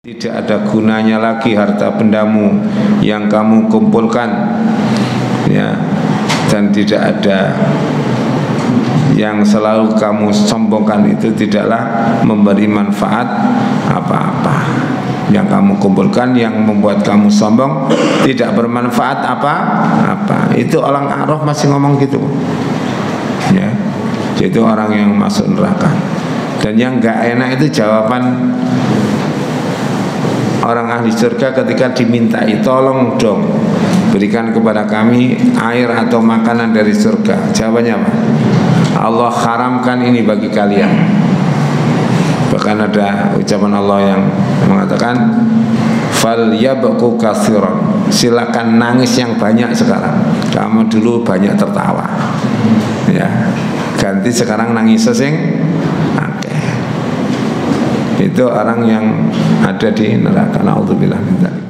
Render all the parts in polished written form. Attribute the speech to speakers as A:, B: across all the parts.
A: Tidak ada gunanya lagi harta bendamu yang kamu kumpulkan, ya, dan tidak ada yang selalu kamu sombongkan itu tidaklah memberi manfaat apa-apa. Yang kamu kumpulkan yang membuat kamu sombong tidak bermanfaat apa-apa. Itu orang A'raf masih ngomong gitu, ya. Itu orang yang masuk neraka. Dan yang gak enak itu jawaban orang ahli surga ketika dimintai, tolong dong berikan kepada kami air atau makanan dari surga. Jawabannya apa? Allah haramkan ini bagi kalian. Bahkan ada ucapan Allah yang mengatakan fal yabqu katsiran, silakan nangis yang banyak sekarang. Kamu dulu banyak tertawa, ya, ganti sekarang nangis sesing. Itu orang yang ada di neraka. Na'udzubillah min dzalik.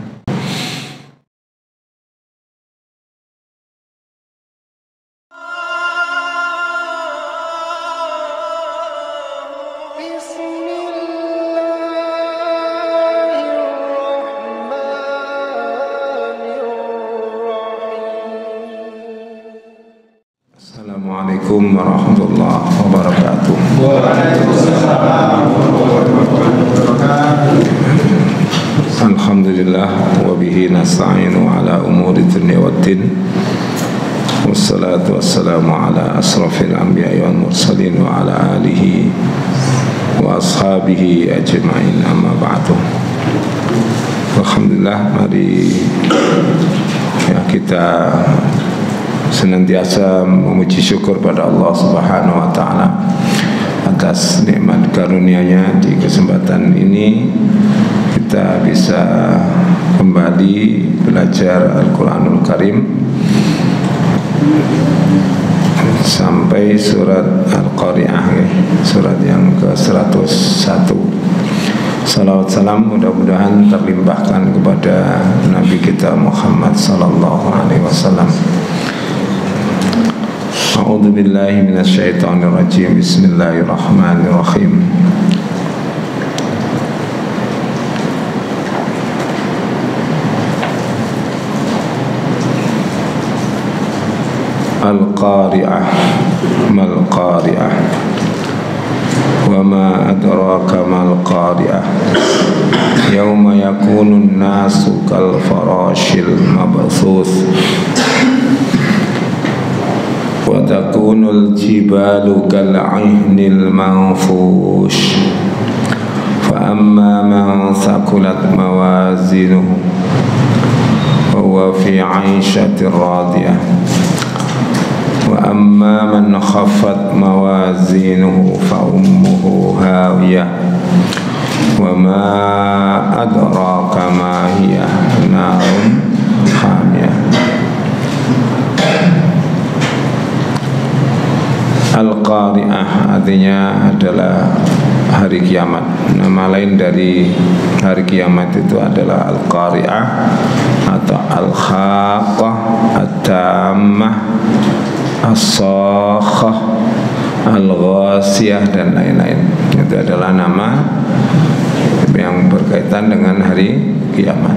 A: Assalamualaikum warahmatullahi wabarakatuh. Alhamdulillah wa bihi nasta'inu ala umuri dunya waddin. Wassalatu wassalamu ala asrafil anbiya'i wal mursalin wa ala alihi wa ashabihi ajma'in, amma ba'du. Alhamdulillah, mari ya, kita senantiasa memuji syukur pada Allah Subhanahu wa taala atas nikmat karunia-Nya. Di kesempatan ini kita bisa kembali belajar Al-Qur'anul Karim sampai surat Al-Qari'ah, surat yang ke-101. Salawat salam mudah-mudahan terlimpahkan kepada Nabi kita Muhammad sallallahu alaihi wasallam. A'udzu billahi minasyaitonir rajim. Bismillahirrahmanirrahim. Al-Qari'ah, mal Qari'ah, wa ma adraka mal Qari'ah, yauma yakunun nasu kal farashil mabthuth wa takunul jibalu kal 'ihnil manfush, fa amma man thaqulat mawazinuhu fa huwa fi 'aishatir radiyah, wa amma man khaffat mawazinuhu fa ummuhu hawiyah, wa ma adraka ma hiya narun hamiyah. Al-Qari'ah artinya adalah hari kiamat. Nama lain dari hari kiamat itu adalah Al-Qari'ah atau Al-Haqqah, At-Tammah, As-Sakhah, Al-Ghasiyah, dan lain-lain. Itu adalah nama yang berkaitan dengan hari kiamat.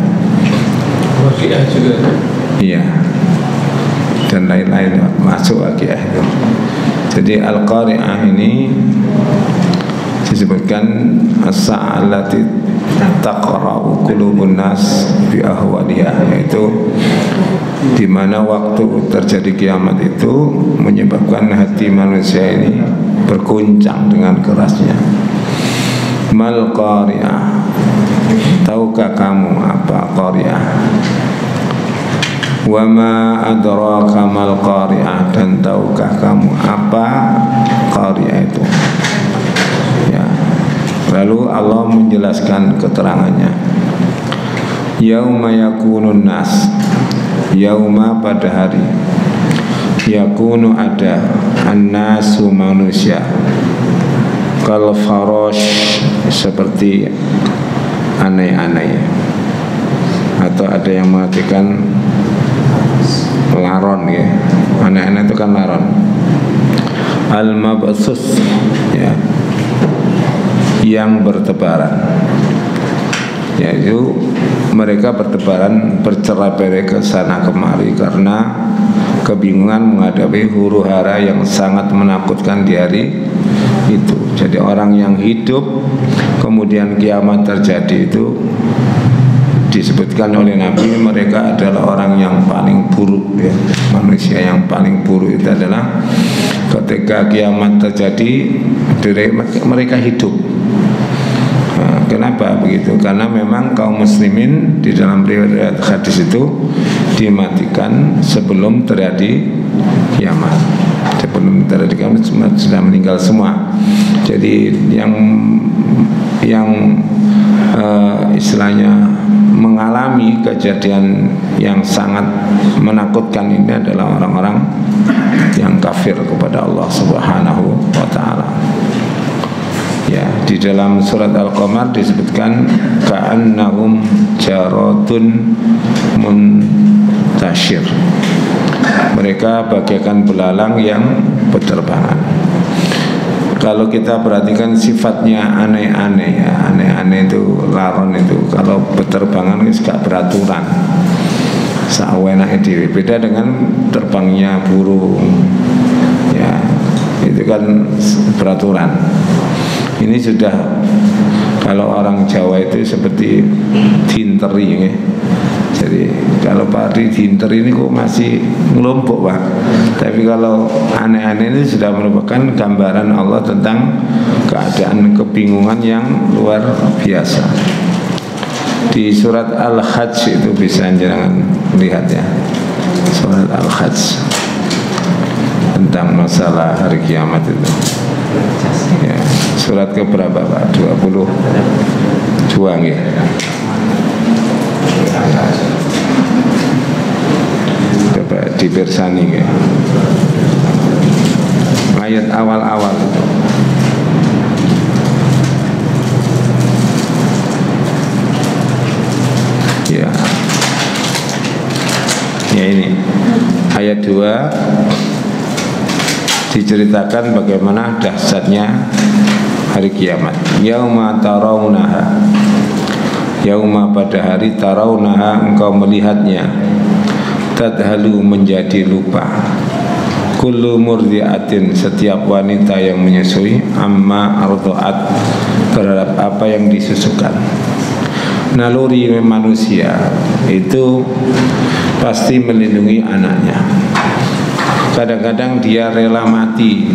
A: Waqiah juga. Iya. Dan lain-lain masuk waqiah itu. Jadi Al-Qari'ah ini disebutkan as-sa'ah allati taqra'u qulubun nas bi ahwaliha, yaitu di mana waktu terjadi kiamat itu menyebabkan hati manusia ini berguncang dengan kerasnya. Mal Qari'ah, tahukah kamu apa Qari'ah? Wa ma adraka mal Qari'ah, dan tahukah kamu apa Qari'ah itu? Ya. Lalu Allah menjelaskan keterangannya. Yauma yakunun nas, yauma pada hari, yakunu ada, an-nasu manusia, kal farash seperti anai-anai, atau ada yang mengatakan laron, ya. Anai-anai itu kan laron. Al-mabthuth, ya, yang bertebaran. yaitu mereka bertebaran bercerai-berai ke sana kemari karena kebingungan menghadapi huru hara yang sangat menakutkan di hari itu. Jadi orang yang hidup kemudian kiamat terjadi itu disebutkan oleh Nabi, mereka adalah orang yang paling buruk ya. Manusia yang paling buruk itu adalah ketika kiamat terjadi mereka hidup. Nah, kenapa begitu? Karena memang kaum muslimin di dalam riwayat hadis itu dimatikan sebelum terjadi kiamat. Sebelum terjadi kiamat sudah meninggal semua. Jadi yang istilahnya mengalami kejadian yang sangat menakutkan ini adalah orang-orang yang kafir kepada Allah Subhanahu wa taala. Ya, di dalam surat Al-Qamar disebutkan ka'annahum jaradun muntashir. Mereka bagaikan belalang yang berterbangan. Kalau kita perhatikan sifatnya aneh-aneh ya, aneh-aneh itu laron itu. Kalau berterbangan itu gak beraturan. Sawenake dhewe, beda dengan terbangnya burung. Ya, itu kan beraturan. Ini sudah, kalau orang Jawa itu seperti dinteri ya. Jadi kalau padi dinteri ini kok masih ngelompok Pak. Tapi kalau aneh-aneh ini sudah merupakan gambaran Allah tentang keadaan kebingungan yang luar biasa. Di surat Al-Hajj itu bisa jangan lihat ya. Surat Al-Hajj tentang masalah hari kiamat itu. Ya, surat keberapa Pak? 22 ya. Coba dibersani ya. Ayat awal-awal itu. Ya. Ya ini. Ayat 2 diceritakan bagaimana dahsyatnya hari kiamat. Yauma tarawunaha, yauma pada hari tarawunaha engkau melihatnya, tadhalu menjadi lupa, kullu murdiatin setiap wanita yang menyusui, amma arda'at terhadap apa yang disusukan. Naluri manusia itu pasti melindungi anaknya. Kadang-kadang dia rela mati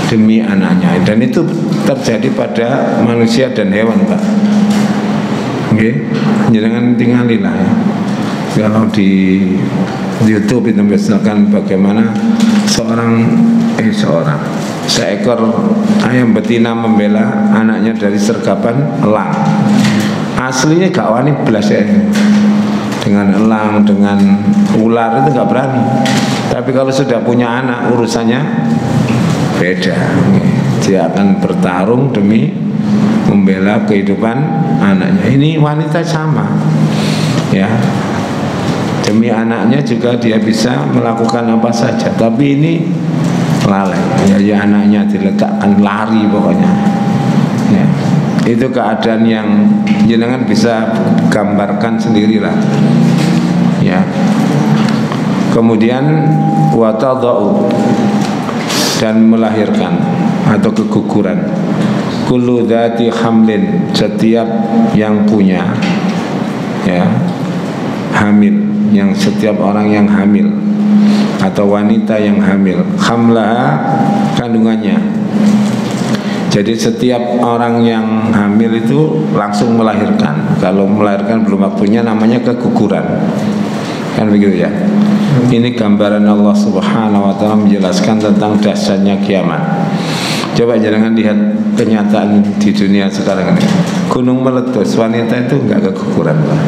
A: demi anaknya, dan itu terjadi pada manusia dan hewan Pak. Oke, jangan tinggalilah ya. Kalau di YouTube itu misalkan bagaimana seekor ayam betina membela anaknya dari sergapan elang. Aslinya gak wani belas ya. Dengan elang, dengan ular itu gak berani. Tapi kalau sudah punya anak urusannya beda. Dia akan bertarung demi membela kehidupan anaknya. Ini wanita sama ya, demi anaknya juga dia bisa melakukan apa saja. Tapi ini lalai ya, anaknya diletakkan lari pokoknya ya. Itu keadaan yang jenengan bisa gambarkan sendirilah ya. Kemudian watadau, dan melahirkan atau keguguran, kullu dzati hamlin setiap yang punya ya, hamil, yang setiap orang yang hamil atau wanita yang hamil, hamlaha kandungannya. Jadi setiap orang yang hamil itu langsung melahirkan. Kalau melahirkan belum waktunya namanya keguguran. Kan begitu ya. Ini gambaran Allah Subhanahu wa taala menjelaskan tentang dahsyatnya kiamat. Coba jangan lihat kenyataan di dunia sekarang ini. Gunung meletus, wanita itu enggak keguguran, Pak.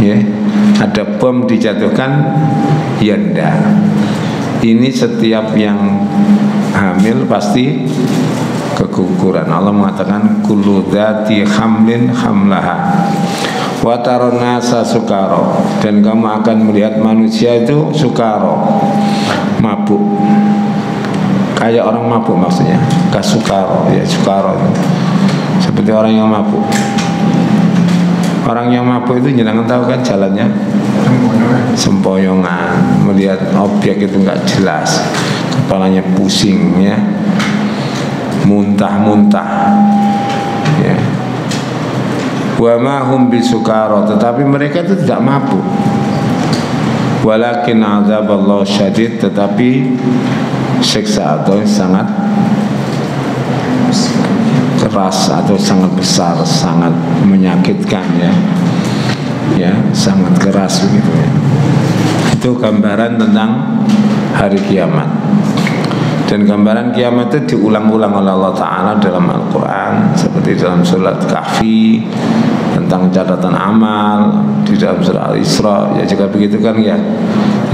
A: Ya. Ada bom dijatuhkan, ya enggak. Ini setiap yang hamil pasti keguguran. Allah mengatakan kullu dzati hamlin hamlaha wa taronasa sukaro, dan kamu akan melihat manusia itu sukaro, mabuk, kayak orang mabuk maksudnya, kasukaro ya, sukaro seperti orang yang mabuk. Orang yang mabuk itu jenengan tahu kan jalannya sempoyongan, melihat objek itu nggak jelas, kepalanya pusing ya, muntah-muntah ya. Wa ma hum bisukara, tetapi mereka itu tidak mabuk. Walakin azaballahu syadid, tetapi siksa atau sangat keras atau sangat besar, sangat menyakitkan ya. Ya, sangat keras begitu ya. Itu gambaran tentang hari kiamat. Dan gambaran kiamat itu diulang-ulang oleh Allah Ta'ala dalam Al-Quran, seperti dalam surat Kahfi tentang catatan amal, di dalam surat Al-Isra ya juga begitu kan ya,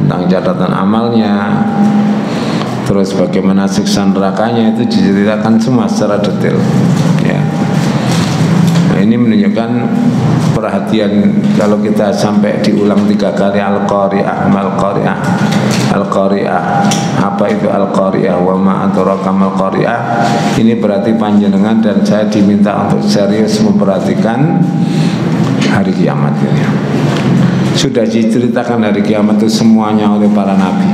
A: tentang catatan amalnya. Terus bagaimana siksa nerakanya itu diceritakan semua secara detail ya. Nah, ini menunjukkan perhatian kalau kita sampai diulang 3 kali Al-Qari'ah, Mal-Qari'ah, Al-Qari'ah. Apa itu Al-Qari'ah? Wa ma adraka mal-Qari'ah. Ini berarti panjenengan dan saya diminta untuk serius memperhatikan hari kiamat ini. Sudah diceritakan hari kiamat itu semuanya oleh para nabi.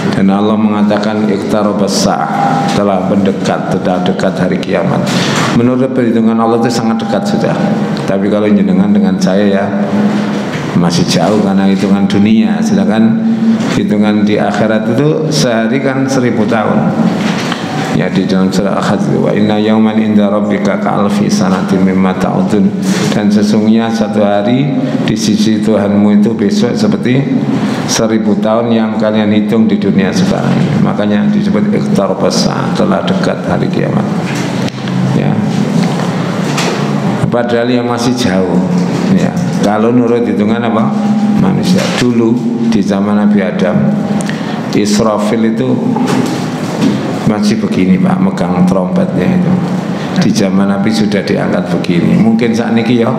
A: Dan Allah mengatakan iqtarabas sa'ah, telah mendekat, sudah dekat hari kiamat. Menurut perhitungan Allah itu sangat dekat sudah. Tapi kalau jenengan dengan saya ya masih jauh karena hitungan dunia. Sedangkan hitungan di akhirat itu sehari kan 1000 tahun. Ya, di dalam surah Al-Hajj, wa inna yawman inda rabbika ka'alfi sanatin mimma ta'udun. Dan sesungguhnya satu hari di sisi Tuhanmu itu besok seperti 1000 tahun yang kalian hitung di dunia sekarang ini. Makanya disebut iqtarabas sa'ah, telah dekat hari kiamat ya. Padahal yang masih jauh ya. Kalau menurut hitungan apa? Manusia. Dulu di zaman Nabi Adam, Israfil itu masih begini Pak, megang trompetnya itu. Di zaman Nabi sudah diangkat begini. Mungkin saat ini ya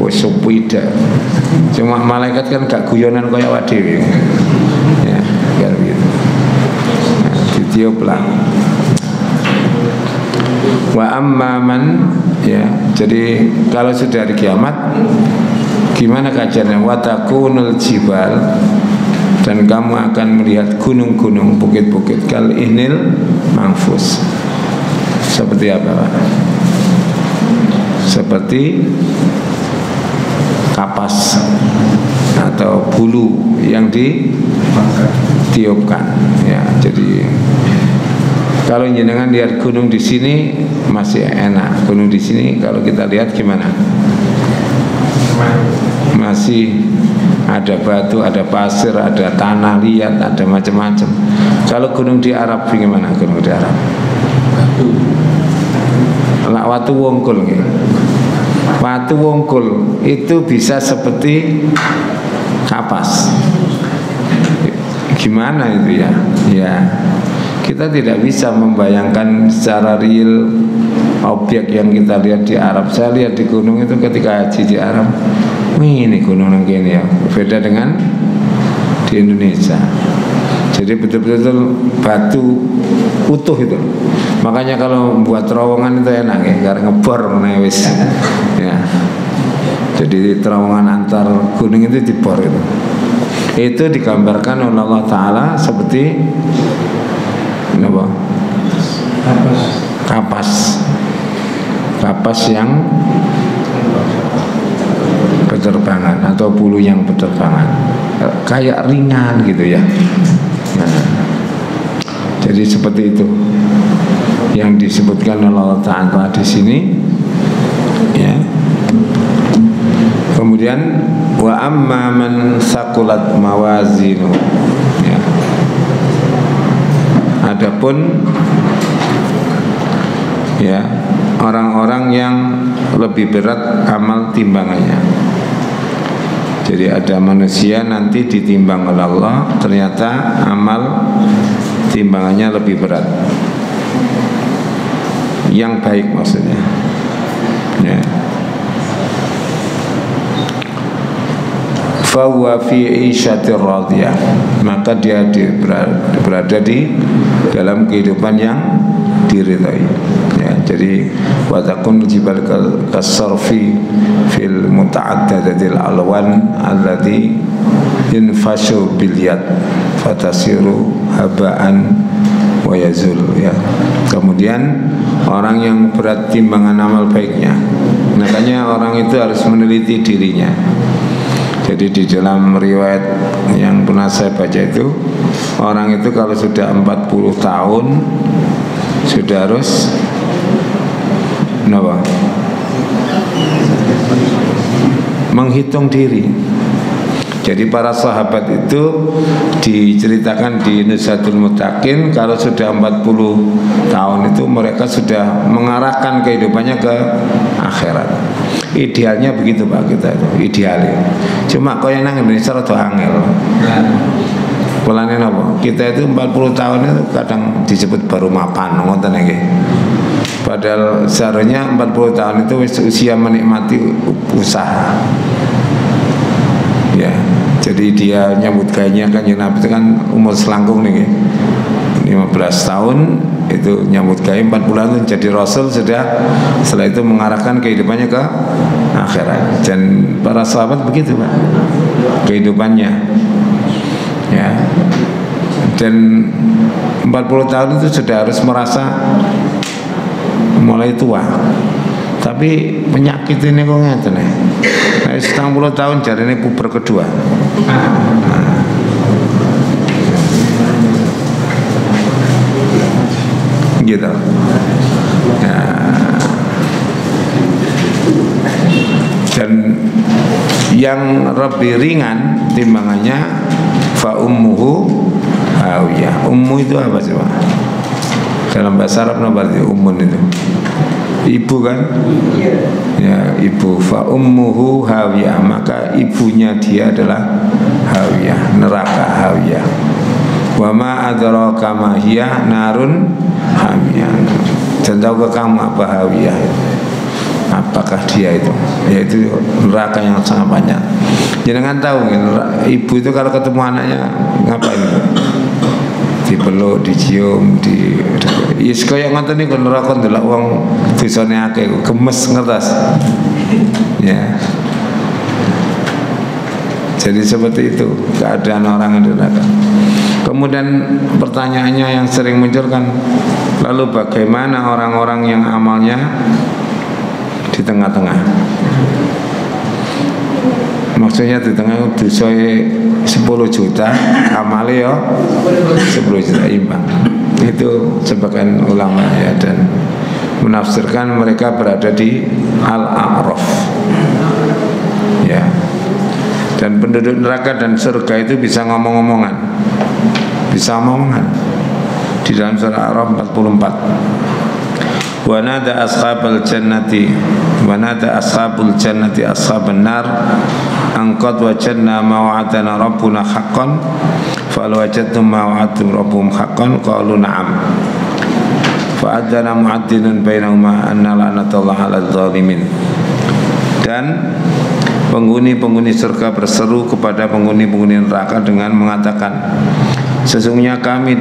A: wis supida. Cuma malaikat kan gak guyonan kaya awake dhewe. Ya, kayak gitu. Nah, ditiup lah. Wa amman ya. Jadi kalau sudah hari kiamat gimana kajiannya? Wa takunul jibal, dan kamu akan melihat gunung-gunung, bukit-bukit kal ihnil manfus. Seperti apa Pak? Seperti kapas atau bulu yang ditiupkan ya. Jadi kalau jenengan lihat gunung di sini masih enak. Gunung di sini kalau kita lihat gimana? Masih ada batu, ada pasir, ada tanah liat, ada macam-macam. Kalau gunung di Arab bagaimana? Gunung di Arab lak watu wongkul gitu. Watu wongkul itu bisa seperti kapas. Gimana itu ya? Ya, kita tidak bisa membayangkan secara real objek yang kita lihat di Arab. Saya lihat di gunung itu ketika haji di Arab. Wih, ini gunung yang gini ya, beda dengan di Indonesia. Jadi betul-betul batu utuh itu. Makanya kalau buat terowongan itu enak ya, karena ngebor menewis. Ya. Jadi terowongan antar gunung itu dibor itu. Itu digambarkan oleh Allah Ta'ala seperti apa? Kapas. Kapas yang berterbangan atau bulu yang berterbangan, kayak ringan gitu ya. Nah, jadi seperti itu yang disebutkan oleh Allah Ta'ala di sini ya. Kemudian wa amma man saqulat mawazinu ya. Adapun ya orang-orang yang lebih berat amal timbangannya. Jadi ada manusia nanti ditimbang oleh Allah, ternyata amal timbangannya lebih berat. Yang baik maksudnya. Ya. Fahuwa fi isyatir radiyah, maka dia berada di dalam kehidupan yang diridhai. Ya, jadi wa takun jibal kasarfi fil muta'addadatil alwan allati infashu bil yad fatasiru habaan wa yazul, ya. Kemudian orang yang berat timbangan amal baiknya, makanya orang itu harus meneliti dirinya. Jadi di dalam riwayat yang pernah saya baca itu, orang itu kalau sudah 40 tahun sudah harus menghitung diri. Jadi para sahabat itu diceritakan di Nuzhatul Muttaqin, kalau sudah 40 tahun itu mereka sudah mengarahkan kehidupannya ke akhirat. Idealnya begitu Pak, kita itu idealnya. Cuma kau yang nang Indonesia rada angel. Pelane napa? Kita itu 40 tahun itu kadang disebut baru mapan, ngoten nggih. Padahal seharusnya 40 tahun itu usia menikmati usaha. Ya, jadi dia nyambut gayanya kan Nabi itu kan umur selangkung nih, 15 tahun itu nyambut gaya, 4 bulan itu jadi Rasul sudah. Setelah itu mengarahkan kehidupannya ke akhirat. Dan para sahabat begitu Pak kehidupannya, ya. Dan 40 tahun itu sudah harus merasa mulai tua. Tapi penyakit ini kok ngeten nih. Nah, 70 tahun jadi ini puber kedua. Gitu. Ya. Dan yang lebih ringan timbangannya fa ummuhu hawiyah. Ummu itu apa sih Pak? Dalam bahasa Arab apa arti ummun itu? Ibu kan? Ya, ibu. Fa ummuhu hawiyah, maka ibunya dia adalah hawiyah, neraka hawiyah. Wa ma adraka ma hiya narun hamiyah. Dan tahu ke kamu apa hawiyah? Apakah dia itu? Yaitu neraka yang sangat banyak. Jangan tahu, ibu itu kalau ketemu anaknya ngapain? Dipeluk, dicium, yes kaya ngoten niku neraka ndelok wong dosane akeh gemes ngertos. Ya. Jadi seperti itu keadaan orang di neraka. Kemudian pertanyaannya yang sering muncul kan, lalu bagaimana orang-orang yang amalnya di tengah-tengah? Maksudnya di tengah dosane 10 juta, amale ya 10 juta imbang. Itu sebagian ulama ya, dan menafsirkan mereka berada di Al-A'raf. Ya. Dan penduduk neraka dan surga itu bisa ngomong-ngomongan. Bisa ngomongan. Di dalam surah Al-A'raf 44. Wa nada ashabul jannati ashaban nar an qad wajadna ma wa'adana rabbuna haqqan fal wajadtum ma wa'adtum rabbukum haqqan qalu na'am fa adzana mu'adhdhinun bainahuma anna la'natullahi 'alal zalimin. Dan penghuni-penghuni surga berseru kepada penghuni-penghuni neraka dengan mengatakan, sesungguhnya kami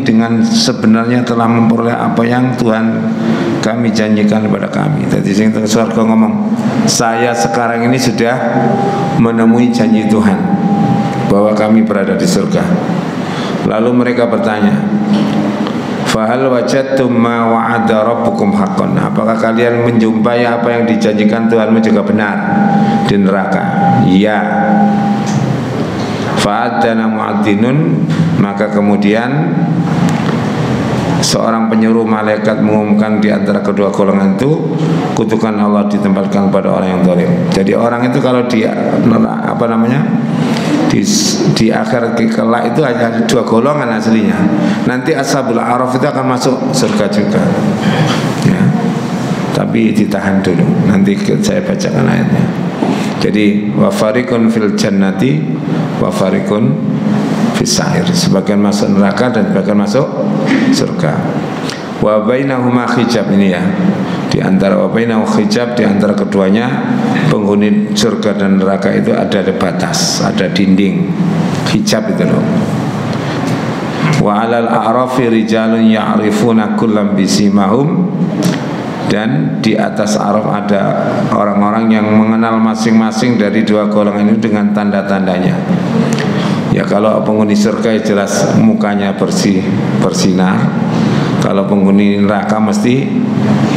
A: dengan sebenarnya telah memperoleh apa yang Tuhan kami janjikan kepada kami. Jadi sing teng surga ngomong, saya sekarang ini sudah menemui janji Tuhan bahwa kami berada di surga. Lalu mereka bertanya, fahal wajadtum ma wa'ada rabbukum haqqan? Apakah kalian menjumpai apa yang dijanjikan Tuhanmu juga benar di neraka? Iya. Fa'adana mu'adzinun, maka kemudian seorang penyuruh malaikat mengumumkan di antara kedua golongan itu, kutukan Allah ditempatkan pada orang yang zalim. Jadi orang itu kalau di akhirat kelak itu hanya dua golongan aslinya. Nanti ashabul a'raf itu akan masuk surga juga. Ya. Tapi ditahan dulu. Nanti saya bacakan ayatnya. Jadi wa fariqun fil jannati wa fariqun fis sa'ir. Sebagian masuk neraka dan sebagian masuk surga. Wa bainahuma hijab, ini ya. Di antara wa bainahu hijab, di antara keduanya penghuni surga dan neraka itu ada batas, ada dinding. Hijab itu loh. Wa 'alal a'rafi rijalun ya'rifuna kullam bisimahum, dan di atas Araf ada orang-orang yang mengenal masing-masing dari dua golongan ini dengan tanda-tandanya. Ya, kalau penghuni surga jelas mukanya bersih, bersinar. Kalau penghuni neraka mesti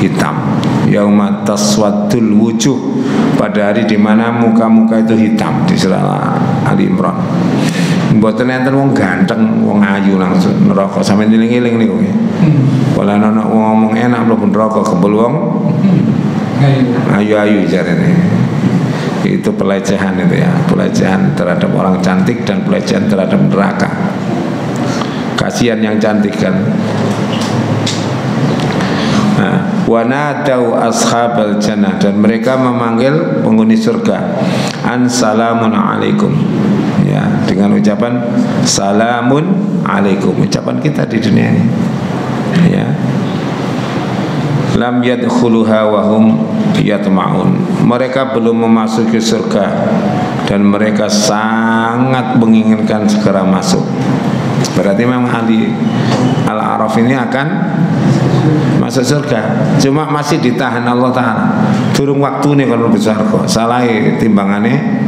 A: hitam. Yauma taswaddul wujuh, pada hari di mana muka-muka itu hitam, di surah Ali Imran. Mboten enten wong ganteng, wong ayu langsung neraka. Sampe eling-eling niku nggih. Kalau ana wong ngomong enak mlebu neraka, kebul wong ayu-ayu jarene. Itu pelecehan itu ya, pelecehan terhadap orang cantik dan pelecehan terhadap neraka. Kasihan yang cantik kan. Wa nadau ashabal jannah, dan mereka memanggil penghuni surga, an salamun alaikum, ya, dengan ucapan salamun alaikum, ucapan kita di dunia ini, ya. Lam yadkhuluha wa hum yatma'un, mereka belum memasuki surga dan mereka sangat menginginkan segera masuk. Berarti memang ahli Al-A'raf ini akan masuk surga, cuma masih ditahan Allah Ta'ala. Durung waktu nih kalau besar kok. Salah timbangannya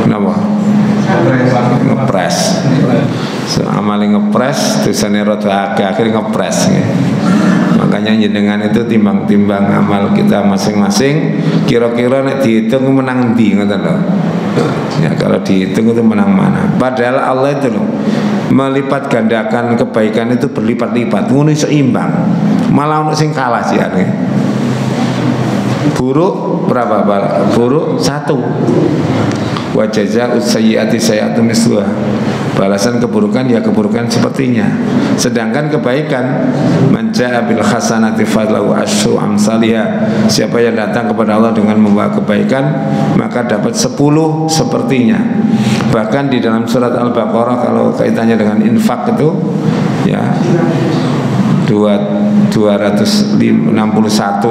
A: kenapa? Ngepres. So, amali ngepres, tulisannya roda akhirnya ngepres ya. Makanya jenengan itu timbang-timbang amal kita masing-masing, kira-kira nek dihitung menang ndi, ngoten lho. Ya, kalau dihitung itu menang mana? Padahal Allah itu loh melipat gandakan kebaikan itu berlipat-lipat, ngono iso imbang. Malah ono sing kalah sih aneh. Buruk berapa? Buruk 1. Wa jazaa'us sayyi'ati sayyi'atun misluha. Balasan keburukan ya keburukan sepertinya. Sedangkan kebaikan, man jaa'a bil hasanati falahu asyru amsalha. Siapa yang datang kepada Allah dengan membawa kebaikan, maka dapat 10 sepertinya. Bahkan di dalam surat Al-Baqarah, kalau kaitannya dengan infak itu ya 261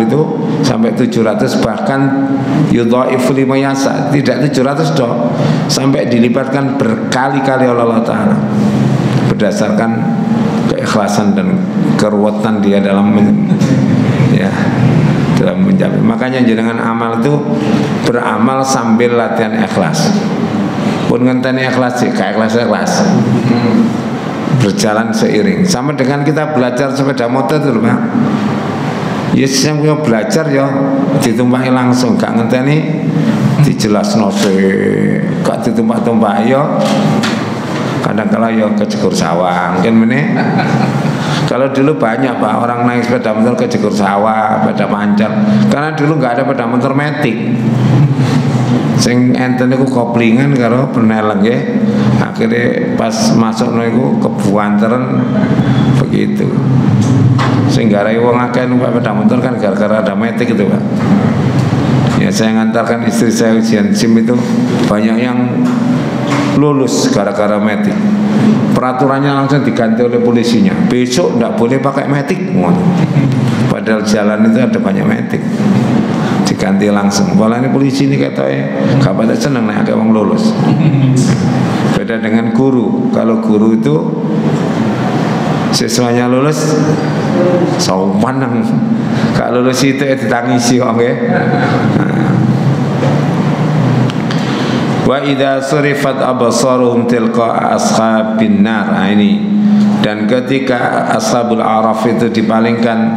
A: itu sampai 700, bahkan yudhaifu liman yasha, tidak 700 dong, sampai dilipatkan berkali-kali oleh Allah Ta'ala berdasarkan keikhlasan dan keruwetan dia dalam ya dalam menjamin. Makanya jangan amal itu beramal sambil latihan ikhlas. Pun ngenteni ikhlas sih, kayak ikhlas berjalan seiring, sama dengan kita belajar sepeda motor itu Pak. Yes, yang punya belajar ya ditumpahi langsung, gak ngenteni dijelasno sih, gak ditumpah-tumpah ya. Kadang-kala ya kejegur sawah, mungkin meneh. Kalau dulu banyak Pak orang naik sepeda motor kejegur sawah, sepeda pancar, karena dulu nggak ada sepeda motor metik. Sing enten iku koplingan karo peneleng nggih. Akhirnya pas masuk niku kebuanteren begitu. Sing garai wong akeh numpak sepeda motor kan gara-gara ada metik itu Pak. Ya, saya ngantarkan istri saya ujian SIM itu banyak yang lulus gara-gara metik. Peraturannya langsung diganti oleh polisinya. Besok tidak boleh pakai metik. Padahal jalan itu ada banyak metik. Diganti langsung. Malah ini polisi ini katanya gak pada seneng nek akeh wong lulus. Beda dengan guru. Kalau guru itu siswanya lulus sopan nang. Kalau lulus itu ditangisi kok nggih. Wa idza surifat absaruhum tilqa ashabin nar. Nah, ini. Dan ketika ashabul araf itu dipalingkan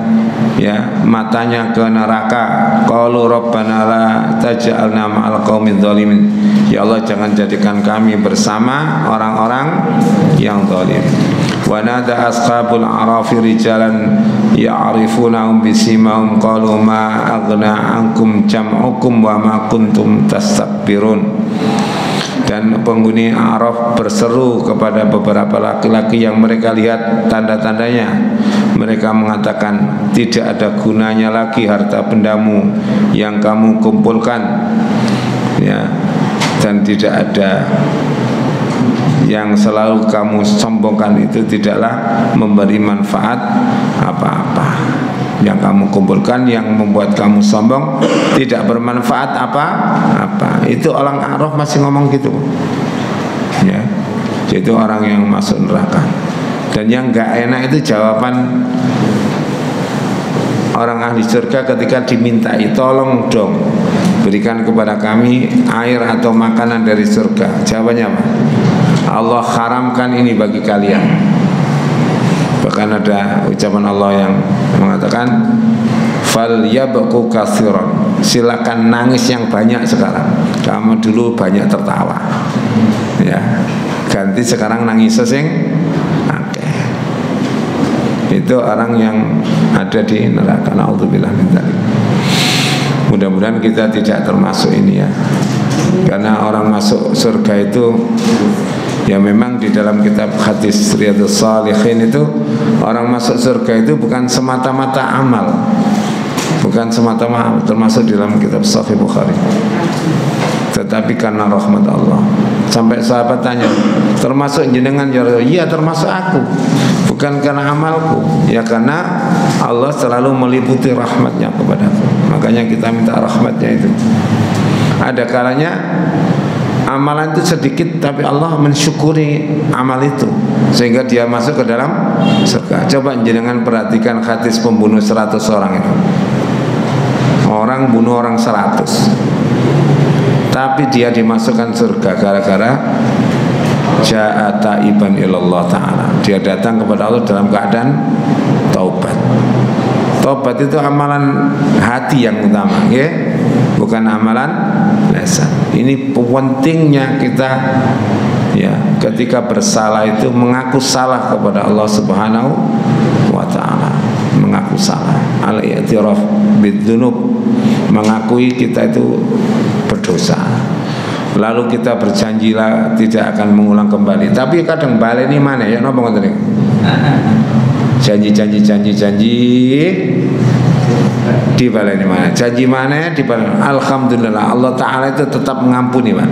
A: ya matanya ke neraka, qalu rabbana la taj'alna ma'al qaumidz zalimin. Ya Allah, jangan jadikan kami bersama orang-orang yang zalim. Wa nada ashabul araf rijalan ya'rifunahum bisimahum qalu ma aghna ankum jam'ukum wa ma kuntum tastakbirun. Dan penghuni Araf berseru kepada beberapa laki-laki yang mereka lihat tanda-tandanya. Mereka mengatakan, tidak ada gunanya lagi harta bendamu yang kamu kumpulkan ya, dan tidak ada yang selalu kamu sombongkan itu tidaklah memberi manfaat apa-apa. Yang kamu kumpulkan yang membuat kamu sombong tidak bermanfaat apa-apa. Itu orang Araf masih ngomong gitu ya, itu orang yang masuk neraka. Dan yang enggak enak itu jawaban orang ahli surga ketika dimintai, tolong dong berikan kepada kami air atau makanan dari surga. Jawabannya apa? Allah haramkan ini bagi kalian. Bahkan ada ucapan Allah yang mengatakan fal yabqu katsiran, silakan nangis yang banyak sekarang. Kamu dulu banyak tertawa, ya, ganti sekarang nangis sesing. Itu orang yang ada di neraka. Na'udzubillah min dzalik. Mudah-mudahan kita tidak termasuk ini ya. Karena orang masuk surga itu ya memang di dalam kitab hadis Riyadhus Shalihin itu orang masuk surga itu bukan semata-mata amal. Bukan semata-mata termasuk di dalam kitab Sahih Bukhari. Tetapi karena rahmat Allah. Sampai sahabat tanya, termasuk jenengan ya Rasul? Iya, termasuk aku. Bukan karena amalku, ya karena Allah selalu meliputi rahmatnya kepadaku. Makanya kita minta rahmatnya itu. Ada kalanya amalan itu sedikit, tapi Allah mensyukuri amal itu sehingga dia masuk ke dalam surga. Coba jenengan perhatikan hadis pembunuh 100 orang itu. Orang bunuh orang 100, tapi dia dimasukkan surga gara-gara ja'a taiban ilallah ta'ala. Dia datang kepada Allah dalam keadaan taubat. Taubat itu amalan hati yang utama, ya, bukan amalan lisan. Ini pentingnya kita ya ketika bersalah itu mengaku salah kepada Allah Subhanahu wa ta'ala. Mengaku salah, al-i'tiraf bidzunub, mengakui kita itu berdosa. Lalu kita berjanjilah tidak akan mengulang kembali. Tapi kadang balik ini mana ya? Napa ngoten niku? Janji di balik ini mana? Janji mana di balik? Alhamdulillah Allah Taala itu tetap mengampuni, Pak.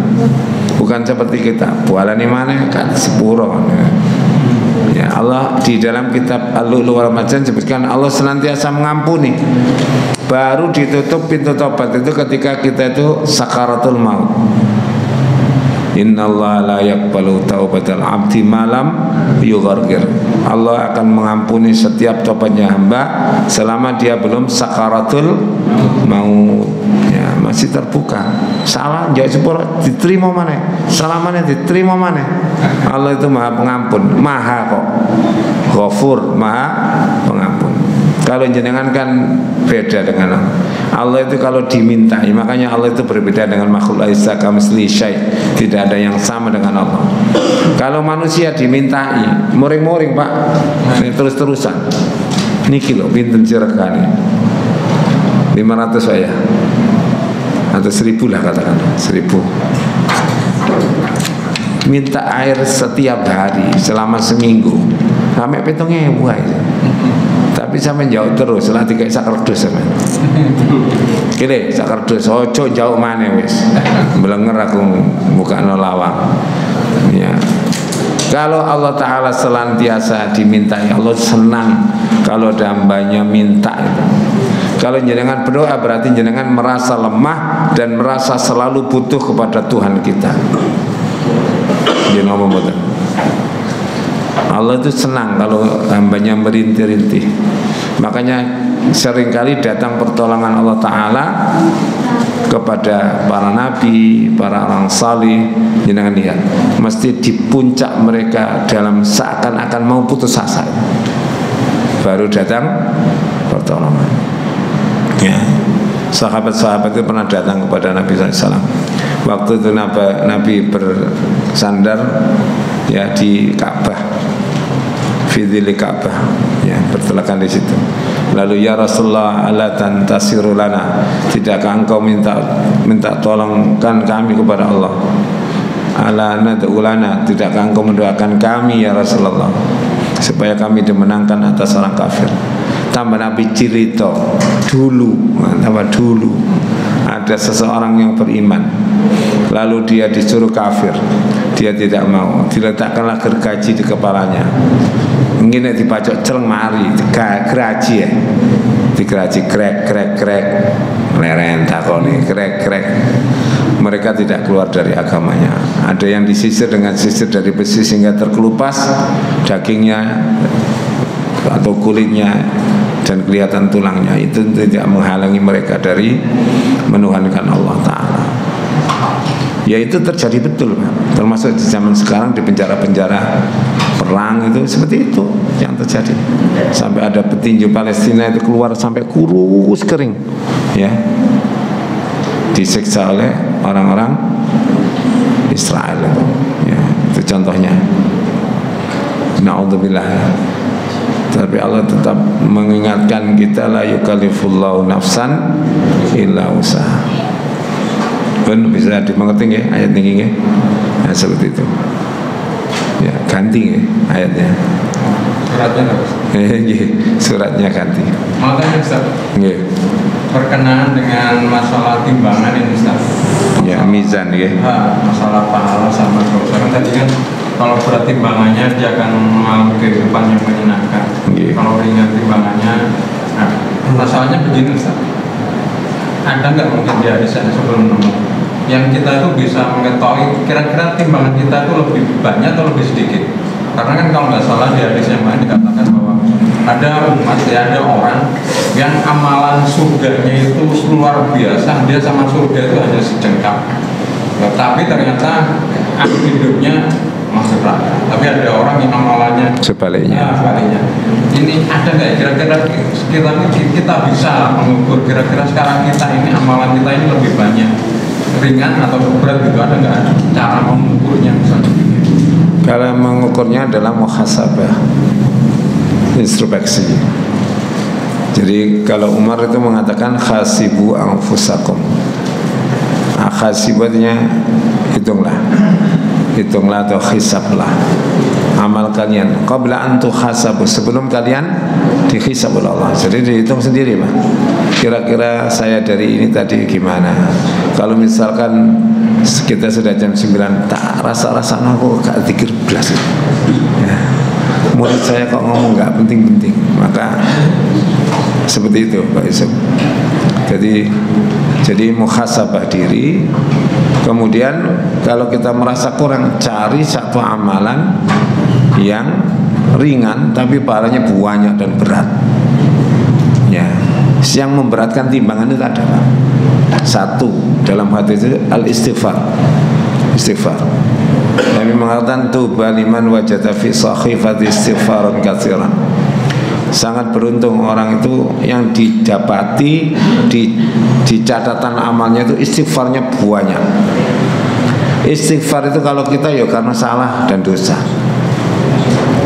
A: Bukan seperti kita. Bualani mana kan sepuro. Ya, Allah di dalam kitab Al-Lu'lu' wal Marjan sebutkan Allah senantiasa mengampuni. Baru ditutup pintu tobat itu ketika kita itu sakaratul maut. Innallaha la yaqbalu taubatal 'abdi malam yughargir. Allah akan mengampuni setiap tobatnya hamba selama dia belum sakaratul maut. Ya, masih terbuka. Salah jauh sepuro diterima mana? Salah mana diterima mana? Allah itu Maha Pengampun, Maha kok. Ghafur, Maha Pengampun. Kalau jenengan kan beda dengan Allah. Allah itu kalau dimintai, makanya Allah itu berbeda dengan makhluk laisa kamitslihi syai'. Tidak ada yang sama dengan Allah. Kalau manusia dimintai, muring-muring Pak, ini terus-terusan. Niki lho pinten ciregane. 500 saya. Atau 1000 lah katakan, 1000. Minta air setiap hari selama seminggu. Sampai 7.000 aja. Tapi sampai jauh terus, setelah tiga sakardus sampai. Kira sakardus, ojo jauh mana wis. Belenger aku buka lawang. Ya. Kalau Allah Ta'ala senantiasa dimintai, Allah senang kalau hambanya minta itu. Kalau jenengan berdoa berarti jenengan merasa lemah dan merasa selalu butuh kepada Tuhan kita. Jangan ngomong betul. Allah itu senang kalau hambanya merintih-rintih. Makanya seringkali datang pertolongan Allah Ta'ala kepada para nabi, para orang salih. Jangan lihat, mesti di puncak mereka dalam seakan-akan mau putus asa, baru datang pertolongan. Ya. Sahabat-sahabat itu pernah datang kepada Nabi SAW. Waktu itu Nabi bersandar ya di Ka'bah, fidhili Ka'bah, ya bertelekan di situ. Lalu ya Rasulullah ala tantasiru lana, tidakkah engkau minta tolongkan kami kepada Allah? Ala nad'u lana, tidakkah engkau mendoakan kami ya Rasulullah supaya kami dimenangkan atas orang kafir? Tambah Nabi cerita dulu ada seseorang yang beriman, lalu dia disuruh kafir, dia tidak mau, diletakkanlah gergaji di kepalanya. Ingin dipacok celeng mari, geraji ya, digeraji krek, leren takoni krek, mereka tidak keluar dari agamanya. Ada yang disisir dengan sisir dari besi sehingga terkelupas dagingnya atau kulitnya dan kelihatan tulangnya. Itu tidak menghalangi mereka dari menuhankan Allah Ta'ala. Ya itu terjadi betul, Pak. Termasuk di zaman sekarang di penjara-penjara perang itu seperti itu yang terjadi. Sampai ada petinju Palestina itu keluar sampai kurus kering, ya, disiksa oleh orang-orang Israel itu, ya, itu contohnya. Na'udzubillah. Tapi Allah tetap mengingatkan kita, la yukallifullahu nafsan illa usaha. Pun bisa dimengerti ya ayat ini ya. Nah, seperti itu. Ya, ganti ya ayatnya.
B: Suratnya Ustaz.
A: Suratnya ganti.
B: Makanya Ustaz.
A: Nggih.
B: Berkenaan dengan masalah timbangan ini Ustaz.
A: Ya, mizan ya.
B: Masalah pahala sama dosa. Kan tadi kan kalau berat timbangannya dia akan mengalami kehidupan yang menyenangkan. Kalau ringan timbangannya, nah, masalahnya begini Ustaz. Ada nggak mungkin di hadis sebelum nemu yang kita itu bisa mengetahui kira-kira timbangan kita itu lebih banyak atau lebih sedikit? Karena kan kalau nggak salah di hadis yang lain dikatakan bahwa ada umat, ya, ada orang yang amalan surganya itu luar biasa, dia sama surga itu hanya sejengkal, tapi ternyata hidupnya masuk neraka. Tapi ada orang yang amalannya
A: sebaliknya.
B: Sebaliknya. Ini ada nggak kira-kira kita bisa mengukur kira-kira sekarang kita ini amalan kita ini lebih banyak ringan atau berat gitu, ada nggak cara mengukurnya misalnya?
A: Kalau mengukurnya adalah muhasabah, introspeksi. Jadi kalau Umar itu mengatakan khasibu anfusakum. Khasibunya hitunglah atau hisablah amal kalian qabla an tuhasabu, sebelum kalian dihisab oleh Allah. Jadi dihitung sendiri, Pak. Kira-kira saya dari ini tadi gimana? Kalau misalkan kita sudah jam 9 tak rasa-rasa aku gak zikir belas, ya, murid saya kok ngomong gak penting-penting, maka seperti itu Pak Yusuf. Jadi muhasabah diri. Kemudian kalau kita merasa kurang, cari satu amalan yang ringan tapi pahalanya banyak dan berat, ya, yang memberatkan timbangan itu ada, Pak. Satu dalam hati itu al-istighfar. Nabi mengatakan tuba liman wajada fi sahifati istighfaran katsiran. Sangat beruntung orang itu yang didapati di catatan amalnya itu istighfarnya banyak. Istighfar itu kalau kita ya karena salah dan dosa.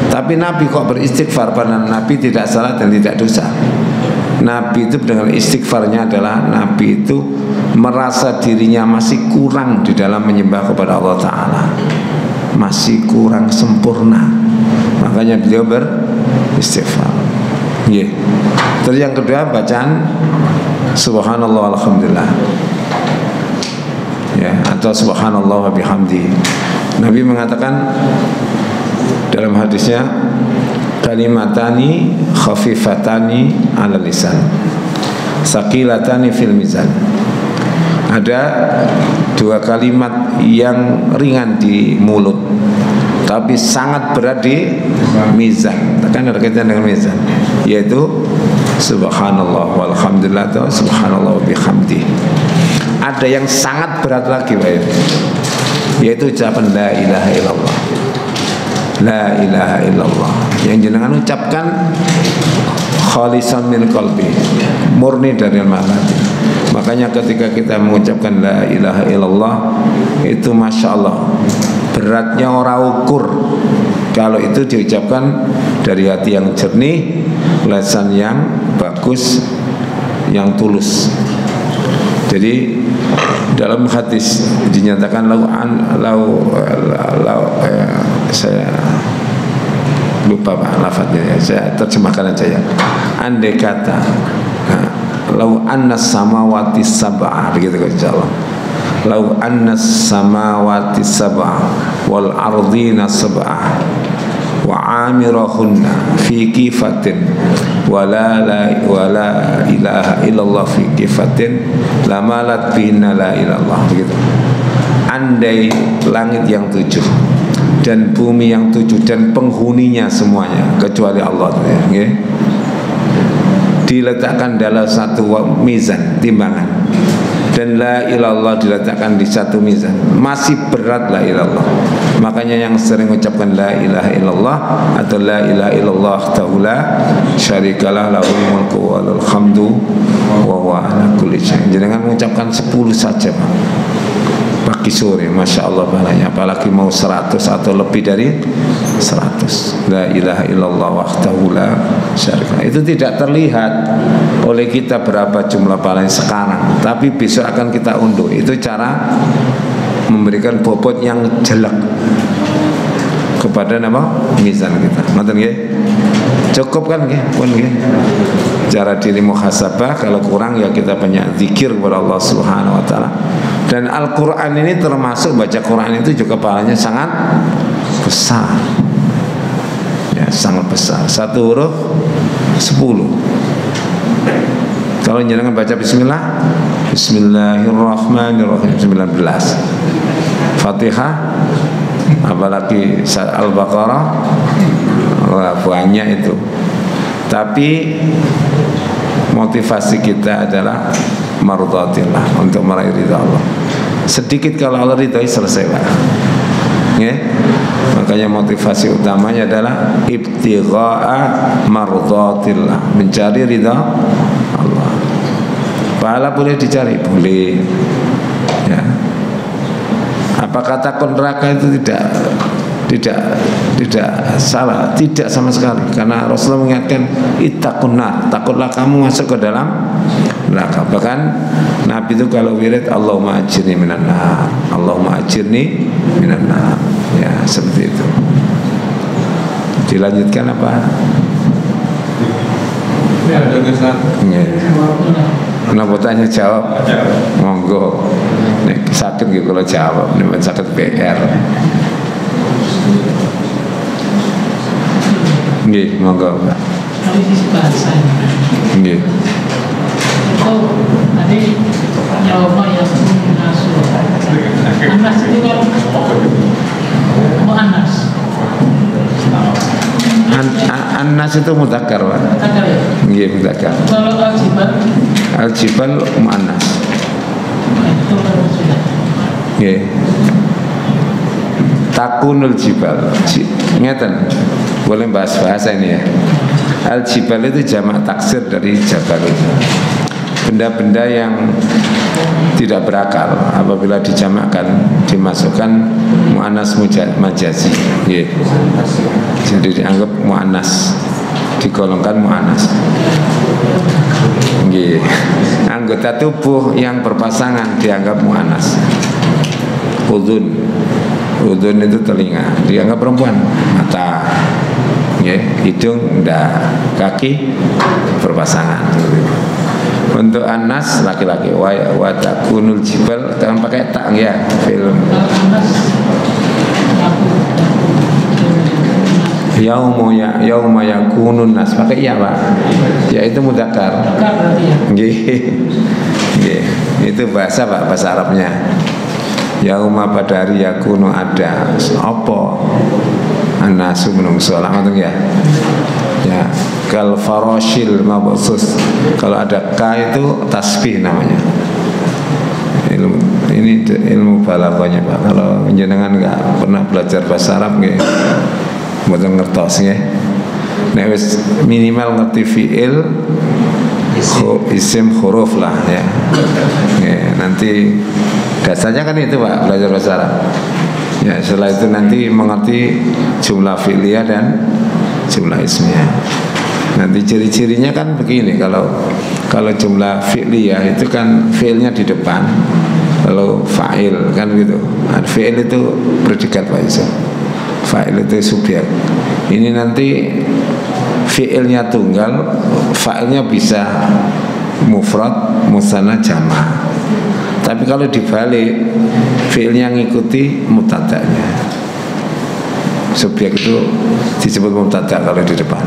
A: Tapi Nabi kok beristighfar? Karena Nabi tidak salah dan tidak dosa. Nabi itu dengan istighfarnya adalah Nabi itu merasa dirinya masih kurang di dalam menyembah kepada Allah Ta'ala, masih kurang sempurna, makanya beliau beristighfar. Yeah. Terus yang kedua bacaan subhanallah alhamdulillah, ya, atau subhanallah wa bihamdi. Nabi mengatakan dalam hadisnya kalimatani khafifatani ala lisan saqilatani fil mizan. Ada dua kalimat yang ringan di mulut tapi sangat berat di mizan. Kan ada kaitan dengan mizan, yaitu subhanallah walhamdulillah atau subhanallah wa bihamdi. Ada yang sangat berat lagi, Pak, yaitu ucapan la ilaha illallah. La ilaha illallah yang jenengan ucapkan khalisan min qalbi, murni dari hati. Makanya ketika kita mengucapkan la ilaha illallah itu masya Allah beratnya orang ukur. Kalau itu diucapkan dari hati yang jernih, lisan yang bagus, yang tulus. Jadi dalam hadis dinyatakan saya lupa Pak lafadznya, ya, saya terjemahkan aja ya. Andai kata lau annas samawati sab'a, begitu kan insyaallah. Lau annas samawati sab'a wal ardina sab'a wa amirahunna fi kifatin wala ilaha illallah fi kifatin lamalat bihinna la ilallah. Begitu. Andai langit yang 7 dan bumi yang 7 dan penghuninya semuanya kecuali Allah, ya, diletakkan dalam satu mizan timbangan, dan la ilallah diletakkan di satu mizan, masih berat la ilallah. Makanya yang sering mengucapkan la ilaha illallah atau la ilaha illallah ta'ala syarikalah lahul mulku wa lahul hamdu wa huwa ala kulli syai'in. Jangan mengucapkan 10 saja, Pak. Pagi sore, Masya Allah balanya. Apalagi mau 100 atau lebih dari 100. La ilaha illallah wahdahu la syarika. Itu tidak terlihat oleh kita berapa jumlah pahalanya sekarang, tapi besok akan kita unduh. Itu cara memberikan bobot yang jelek kepada nama mizan kita. Nonton nggih? Cukup kan nggih? Pun nggih. Cara diri muhasabah, kalau kurang ya kita banyak zikir kepada Allah Subhanahu wa taala. Dan Al-Qur'an ini termasuk baca Quran itu juga pahalanya sangat besar. Ya, sangat besar. Satu huruf 10. Kalau jangan baca bismillah, bismillahirrahmanirrahim 19. Fatihah, apalagi Al-Baqarah, wah, banyak itu. Tapi motivasi kita adalah mardhatillah, untuk meraih ridha Allah. Sedikit kalau Allah ridhoi selesai, Pak. Ya? Makanya motivasi utamanya adalah ibtigha'a mardhatillah, mencari ridha Allah. Pahala boleh dicari, boleh. Ya. Apa takut neraka itu tidak salah, tidak sama sekali, karena Rasulullah mengingatkan ittaqun nar, takutlah kamu masuk ke dalam neraka. Bahkan Nabi itu kalau wirid Allahumma ajirni minan nar, Allahumma ajirni minan nar, ya seperti itu. Dilanjutkan apa?
B: Ya, ada kesan.
A: Ya. Kenapa tanya jawab? Monggo. Nek sakit gitu kalau jawab, nek sakit PR. Nggih, monggo.
C: Dari sisi bahasanya.
A: Nggih.
C: Itu tadi yauma yaqumun nasu. Anas itu kan muannas.
A: An-nas itu mudzakkar, Pak.
C: Mudzakkar ya?
A: Nggih, mudzakkar.
C: Kalau
A: Al-jibal muannas.
C: itu kan sudah.
A: Nggih. Takunul jibal. Ngeten. Boleh bahas bahasa ini ya. Al-jibal itu jamak taksir dari jabalun. Benda-benda yang tidak berakal apabila dijamakkan dimasukkan muannas majazi. Yeah. Jadi dianggap muannas, digolongkan muannas. Yeah. Anggota tubuh yang berpasangan dianggap muannas. Udhun itu telinga, dianggap perempuan. Mata, yeah. Hidung, enggak. Kaki berpasangan. Untuk anas laki-laki, wa takunul jibal jangan pakai tak ya film. Yauma yakunun nas pakai ya, Pak. Ya itu mudzakkar. Nggih. Nggih. Itu bahasa, Pak, bahasa Arabnya. Yauma pada hari yakunu ada apa? Anasu menungso lah ngoten ya. Ya, kal faroshil mabsus. Kalau ada ka itu tasbih namanya. Ini ilmu balaghahnya, Pak. Kalau jenengan enggak pernah belajar bahasa Arab nggih, mboten ngertos nggih. Nek wis minimal ngerti fiil, isim huruf lah ya. Ya, nanti dasarnya kan itu, Pak, belajar bahasa Arab. Ya, setelah itu nanti mengerti jumlah fi'liyah dan jumlah ismiyah. Nanti ciri-cirinya kan begini, kalau jumlah fi'liyah itu kan fi'ilnya di depan, kalau fa'il kan gitu. Nah, fi'il itu predikat, Pak Isa. Fa'il itu subjek. Ini nanti fi'ilnya tunggal, fa'ilnya bisa mufrad, musanna, jama'. Tapi kalau dibalik, fi'ilnya ngikuti mubtada'nya. subjek itu disebut mubtada kalau di depan.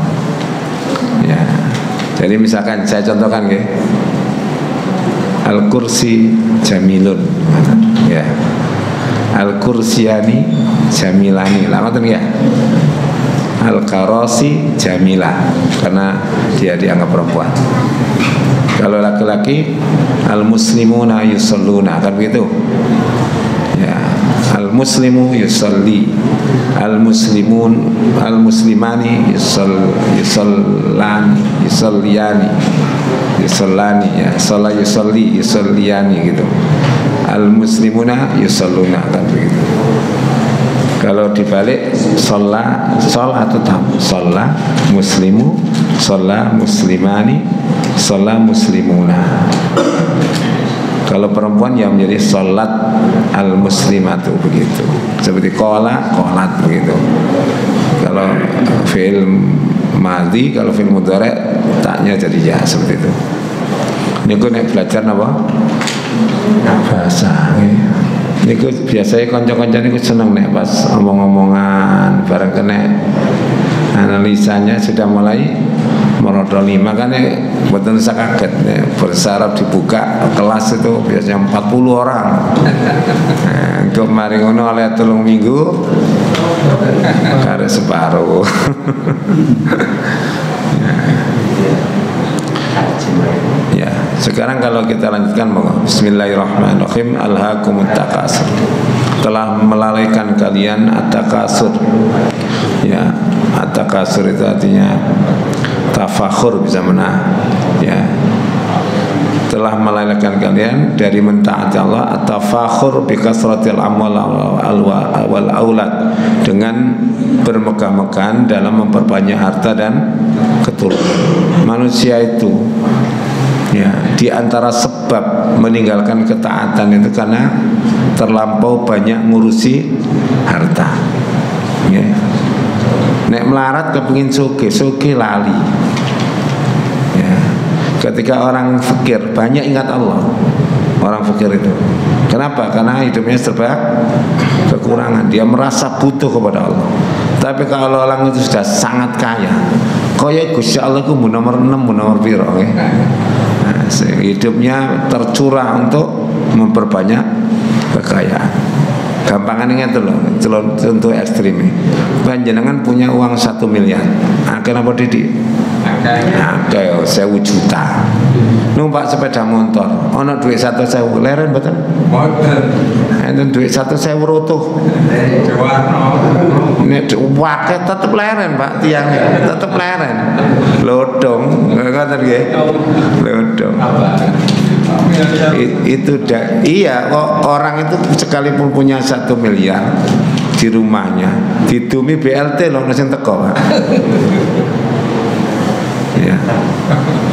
A: Ya. Jadi misalkan saya contohkan ya. Al-kursi jamilun. Ya. Al-kursiyani jamilani. Lah ngoten ya. Al-karasi jamilah karena dia dianggap perempuan. Kalau laki-laki al-muslimuna yusalluna, kan begitu. Ya, al-muslimu yusalli, al-muslimun, al-muslimani yusallani, ya, sholat yusalli, yusalliyani gitu. Al-muslimuna yusalluna, kan begitu. Kalau dibalik sholat atau tam, sholat muslimu, sholat muslimani, sholat muslimuna. Kalau perempuan yang menjadi sholat al-muslimatu begitu. Seperti kolat begitu. Kalau fi'il madhi, kalau fi'il mudhari taknya jadi ya seperti itu. Ini gue belajar apa? Bahasa. Niku biasanya konco-konco niku seneng nek pas omong-omongan bareng kena analisanya sudah mulai merodoli, makanya betul saya kaget nih, bersarap dibuka kelas itu biasanya 40 orang. Untuk mari ngono oleh 3 minggu kare separuh. Ya, sekarang kalau kita lanjutkan, bismillahirrahmanirrahim. Alhaakumut takasur, telah melalaikan kalian at-takasur. Ya, at-takasur itu artinya tafakhur, bisa mana? Ya, telah melalaikan kalian dari mentaati Allah, at-tafakhur bi kasratil amwal wal aulad, dengan bermegah-megahan dalam memperbanyak harta dan keturunan. Manusia itu ya, di antara sebab meninggalkan ketaatan itu karena terlampau banyak ngurusi harta. Ya. Nek melarat kepengin sugih lali. Ya. Ketika orang fakir banyak ingat Allah. Orang fakir itu. Kenapa? Karena hidupnya serba kekurangan. Dia merasa butuh kepada Allah. Tapi kalau orang itu sudah sangat kaya, kaya Gusti Allah ku nomor 6, nomor piro nggih. Nah, hidupnya tercurah untuk memperbanyak kekayaan. Gampangan ngeten lho, contoh ekstrim. Panjenengan punya uang 1 miliar. Akeh napa Didik? Akeh 1.000 juta. Numpak sepeda motor, ana duit 1.000 leren mboten? Mboten. Enten duit 1.000 rotuh. Nek wae tetep leren, Pak, tiangnya tetep leren. Lodong, ngoten nggih. Lodong. Itu iya kok, orang itu sekalipun punya 1 miliar di rumahnya didumi BLT loh sing teko, Pak. Ya.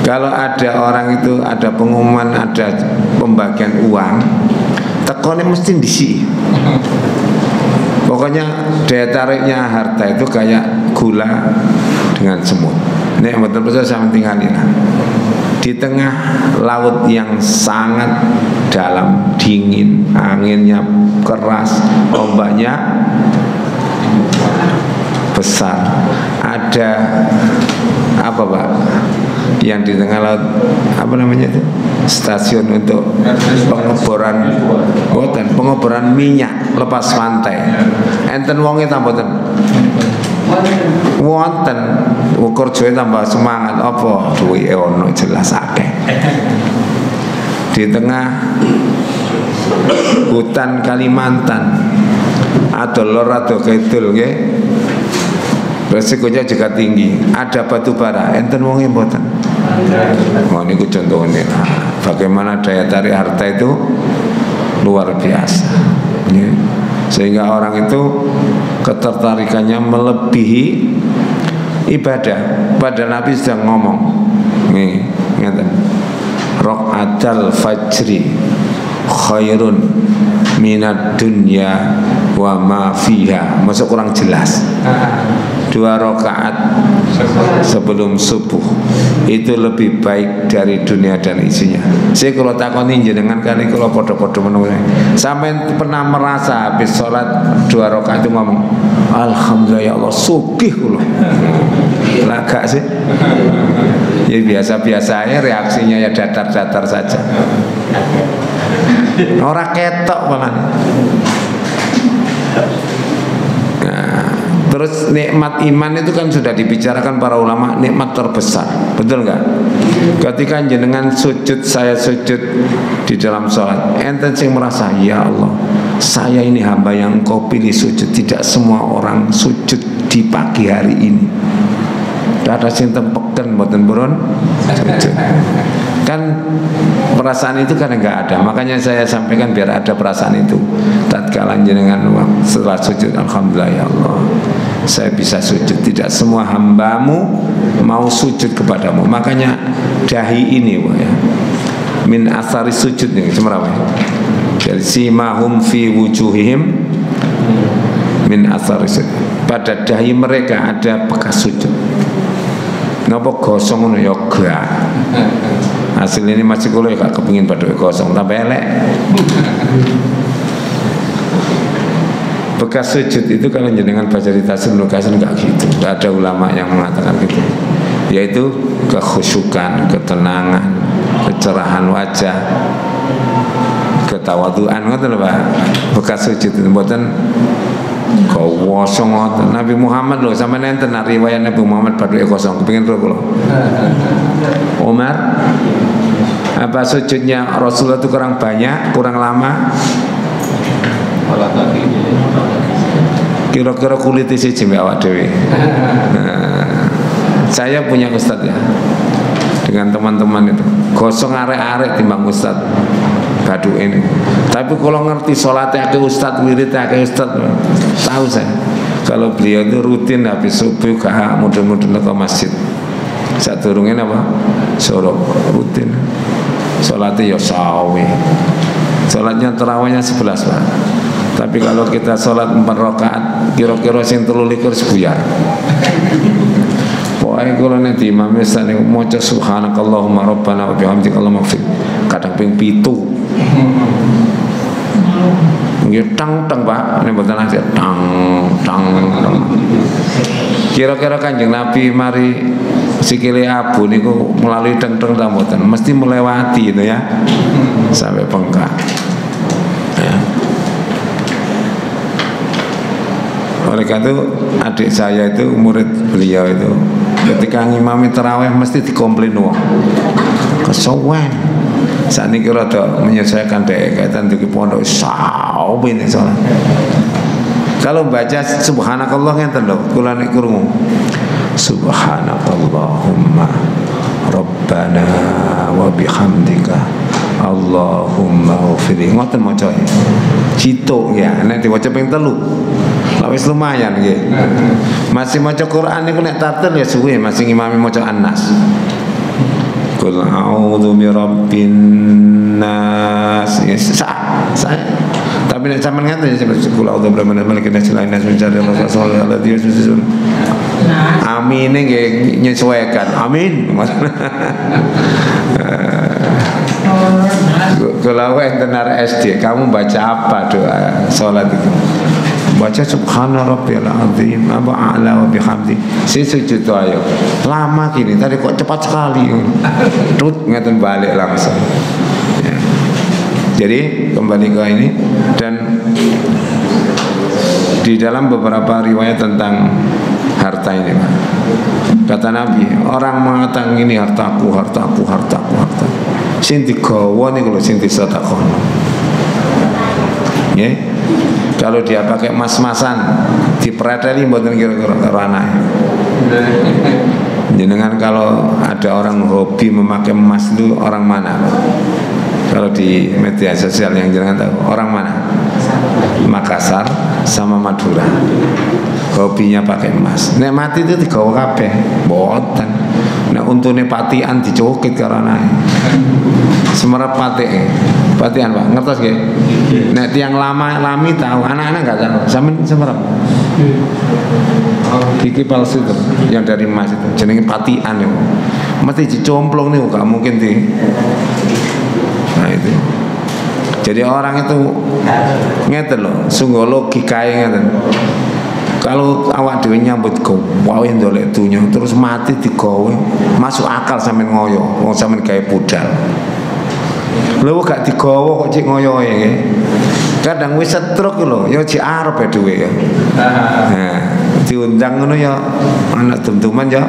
A: Kalau ada orang itu ada pengumuman, ada pembagian uang, tekonnya mesti diisi. Pokoknya daya tariknya harta itu kayak gula dengan semut. Nek betul-betul saya tinggalin di tengah laut yang sangat dalam, dingin, anginnya keras, ombaknya besar. Ada apa, Pak? Yang di tengah laut, apa namanya itu? Stasiun untuk pengeboran, dan pengeboran minyak lepas pantai. Enten wonge ta mboten? Wonten, kerjane tambah semangat apa? Duwe ono jelas akeh. Di tengah hutan Kalimantan, atau lor atau kidul nggih. Resikonya juga tinggi. Ada batu bara, enten wonge mboten? Oh, niku contohnya. Bagaimana daya tarik harta itu luar biasa. Ya. Sehingga orang itu ketertarikannya melebihi ibadah. Padahal Nabi sedang ngomong, nih, ngeten. Raqatul fajri khairun minad dunya wa ma fiha. Masuk kurang jelas. 2 rakaat sebelum subuh itu lebih baik dari dunia dan isinya. Saya kalau takoni jenengan kali kalau podo-podo menunggu sampai pernah merasa habis sholat 2 rakaat itu ngomong alhamdulillah ya Allah sugih kula. Lah gak sih? Ya biasa-biasa aja reaksinya ya datar-datar saja. Ora ketok malah. Nah, terus nikmat iman itu kan sudah dibicarakan para ulama, nikmat terbesar, betul nggak? Ketika jenengan sujud, saya sujud di dalam sholat, enten sing merasa ya Allah, saya ini hamba yang Engkau pilih sujud. Tidak semua orang sujud di pagi hari ini. Tidak ada sing tempeken boten burun sujud. Kan perasaan itu kan enggak ada. Makanya saya sampaikan biar ada perasaan itu. Tatkala jenengan setelah sujud, alhamdulillah ya Allah, saya bisa sujud. Tidak semua hambamu mau sujud kepadamu. Makanya dahi ini ya, min asari sujud nih semerawa. Dari simahum fi wujuhihim min asari sujud. Pada dahi mereka ada bekas sujud. Napa gosong ngono ya gak. Hasil ini masih kulo ya gak kepingin pada kosong tambah elek. Bekas sujud itu kalau jenengan baca di Tasawuf Lukasan gak gitu. Gak ada ulama yang mengatakan gitu. Yaitu kekhusyukan, ketenangan, kecerahan wajah, ketawaduan ngoten lho Pak. Bekas sujud itu mboten kosong ngoten. Nabi Muhammad lho sampe nenten riwayat Nabi Muhammad badhe kosong kepengin ro kula. Umar apa sujudnya Rasulullah itu kurang banyak, kurang lama? Kira-kira kulit isi jimbe awak dewe. Saya punya ustadz ya, dengan teman-teman itu gosong arek-arek timbang ustadz Badu ini. Tapi kalau ngerti sholatnya ke ustadz, wiridnya ke ustadz, tahu saya. Kalau beliau itu rutin habis subuh kah mudun-mudun ke masjid. Saat turungin apa? Sorok rutin. Sholatnya ya sawi. Sholatnya terawihnya 11 Pak. Tapi kalau kita sholat 4 rakaat, kira-kira sing 23 sebuyar. Pokoknya kalau nanti imam misalnya moco subhanakallahumma rabbana wa bihamdika Allahumma ighfir. Kadang ping 7. Nggih tang-tang Pak, nek mboten aja tang. Kira-kira Kanjeng Nabi mari sikile abu niku melalui teng-teng ta mboten, mesti melewati itu ya. Sampai bengkak. Ya. Oleh karena itu adik saya itu murid beliau itu ketika ngimami tarawih mesti dikomplain wong. Kesuwen. Saat ini rada menyesuaikan dek kaitan di pondok saw ini soalnya. Kalau baca subhanakallah ngenten lho, kula nek krungu. Subhanakallahumma rabbana wa bihamdika Allahumma ghfirli. Ngoten maca. Cituk ya, nek diwaca ping 3. Lah wis lumayan nggih. Masih maca Quran niku nek tartil ya suwe, masih ngimami maca An-Nas. Qul a'udzu birabbin nas. Tapi nek sampean ngaten ya qul a'udzu birabbil malikin nas ilahin nas min syarri rasulullah alladzi yuwaswisu. Amin nggih nyesuaikan. Amin. Kalau enten SD, kamu baca apa doa salat itu? Baca subhana rabbiyal azim wa a'la wa bihamdi. Si sujud ayo. Lama gini, tadi kok cepat sekali. Tut ngeten balik langsung. Ya. Jadi kembali ke ini dan di dalam beberapa riwayat tentang harta ini, Pak. Kata Nabi, orang mengatakan ini hartaku. Sing digawa niku lho sing disedekahno. Nggih. Kalau dia pakai mas-masan dipreteli mboten kira-kira karo anake. Jenengan kalau ada orang hobi memakai emas itu orang mana? Kalau di media sosial yang jenengan tahu, orang mana? Makassar sama Madura. Hobinya pakai emas. Nek mati itu digawa kabeh, mboten. Nek untune patian dicokit karo anake. Semerap patike. Patihan Pak, ngertos nggih? Nek tiyang lami tahu, anak-anak enggak tahu. Sampeyan semerap. Gigi palsu itu yang dari emas itu jenenge patian itu. Mesti dicomplong nih, gak mungkin di. Nah itu. Jadi orang itu ngeten loh, sungguh logikae ngeten. Kalau awak dhewe nyambut gawe ndolek dunya terus mati digawe, masuk akal sampean ngoyo, wong sampean gawe budal. Lha gak digawa kok cek ngoyoe nggih. Kadang wis setruk lho, ya cek arep ya duwe ya. Nah, diundang ngono ya anak dum-duman ya.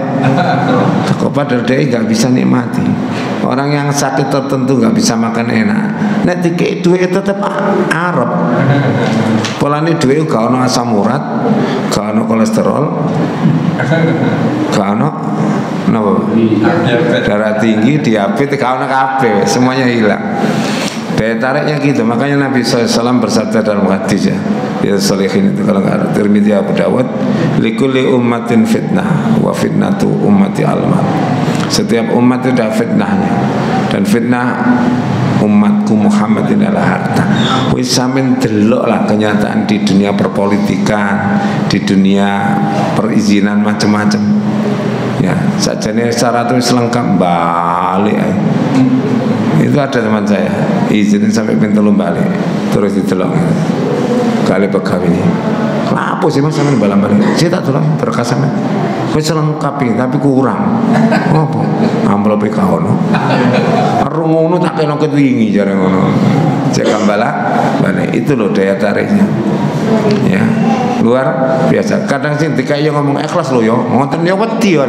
A: Kok padahal dia gak bisa nikmati. Orang yang sakit tertentu gak bisa makan enak. Nek dikek duwe tetep arep. Polane duwe gak ono asam urat, gak ono kolesterol, gak ono napa? Darah tinggi, diabetes, gak ono kabeh, semuanya hilang. Daya tariknya gitu. Makanya Nabi SAW bersabda dalam hadis ya Shalihin itu kalau nggak ada Tirmidzi Abu Dawud, likulli ummatin fitnah wa fitnatu ummati al-mal. Setiap umat itu ada fitnahnya, dan fitnah umatku Muhammad ini adalah harta. Wis sampean delok lah kenyataan di dunia perpolitikan, di dunia perizinan macam-macam. Ya, sajane syarat itu lengkap balik. Itu ada teman saya izin sampai pintu balik terus ditelok kali pegawai ini apa sih mas sampai balik saya tak tolong berkas sampai wis lengkap tapi kurang apa amplop kaono ngono tak kena ketwingi jare ngono cek balik itu loh daya tariknya ya luar biasa. Kadang sih dikai ngomong ikhlas lo yo ngoten yo wedi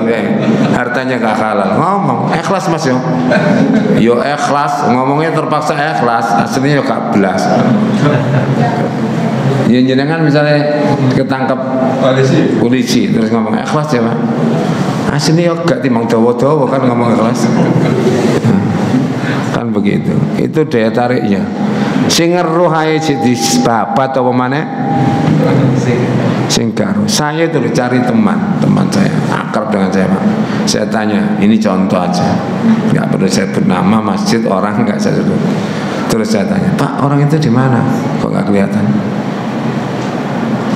A: hartanya gak halal ngomong ikhlas mas yo ikhlas ngomongnya terpaksa ikhlas aslinya yo gak belas. Ya jenengan misalnya ketangkep polisi terus ngomong ikhlas ya Pak, aslinya yo gak timbang dawa-dawa kan ngomong ikhlas. Kan begitu. Itu daya tariknya. Sing ngeruh ae di babat apa maneh sing karo. Saya itu cari teman saya akrab dengan saya Pak. Saya tanya, ini contoh aja, nggak perlu saya sebut nama masjid orang nggak saya sebut. Terus saya tanya, Pak orang itu di mana? Kok nggak kelihatan?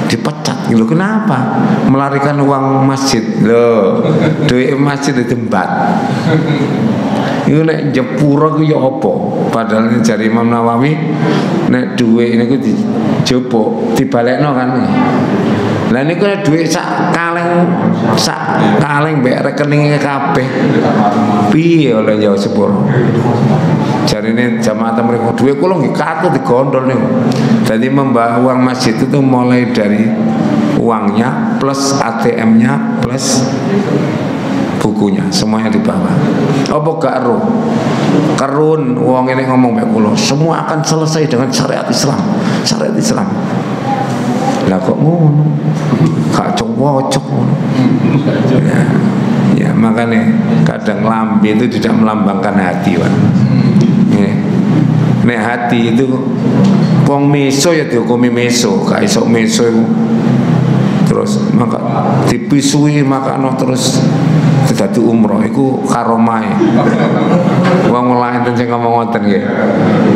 A: Dipecat gitu. Kenapa? Melarikan uang masjid loh. Duit masjid ditempat. Iku nek jepuro ku ya apa? Padahal jari Imam Nawawi nek dhuwit niku dijupuk, dibalekno kan. Lah niku nek dhuwit sak kaleng mbek rekeninge kabeh. Piye oleh ya sepuro? Jarine jamaah mereka dhuwit kula nggih katut digondol niku. Jadi membawa uang masjid itu mulai dari uangnya plus ATM-nya plus bukunya semuanya dibawa. Apa gak roh? Karun wong ini ngomong mek kula, semua akan selesai dengan syariat Islam. Syariat Islam. Lah kok ngono? Gak cocok ngono. Ya, makanya kadang lambe itu tidak melambangkan hati, Pak. Nek hati itu wong meso ya dihukumi meso, gak iso meso itu. Terus maka dipisui makano terus dadi umroh iku karomah. Wong lain sing ngomong ngoten nggih.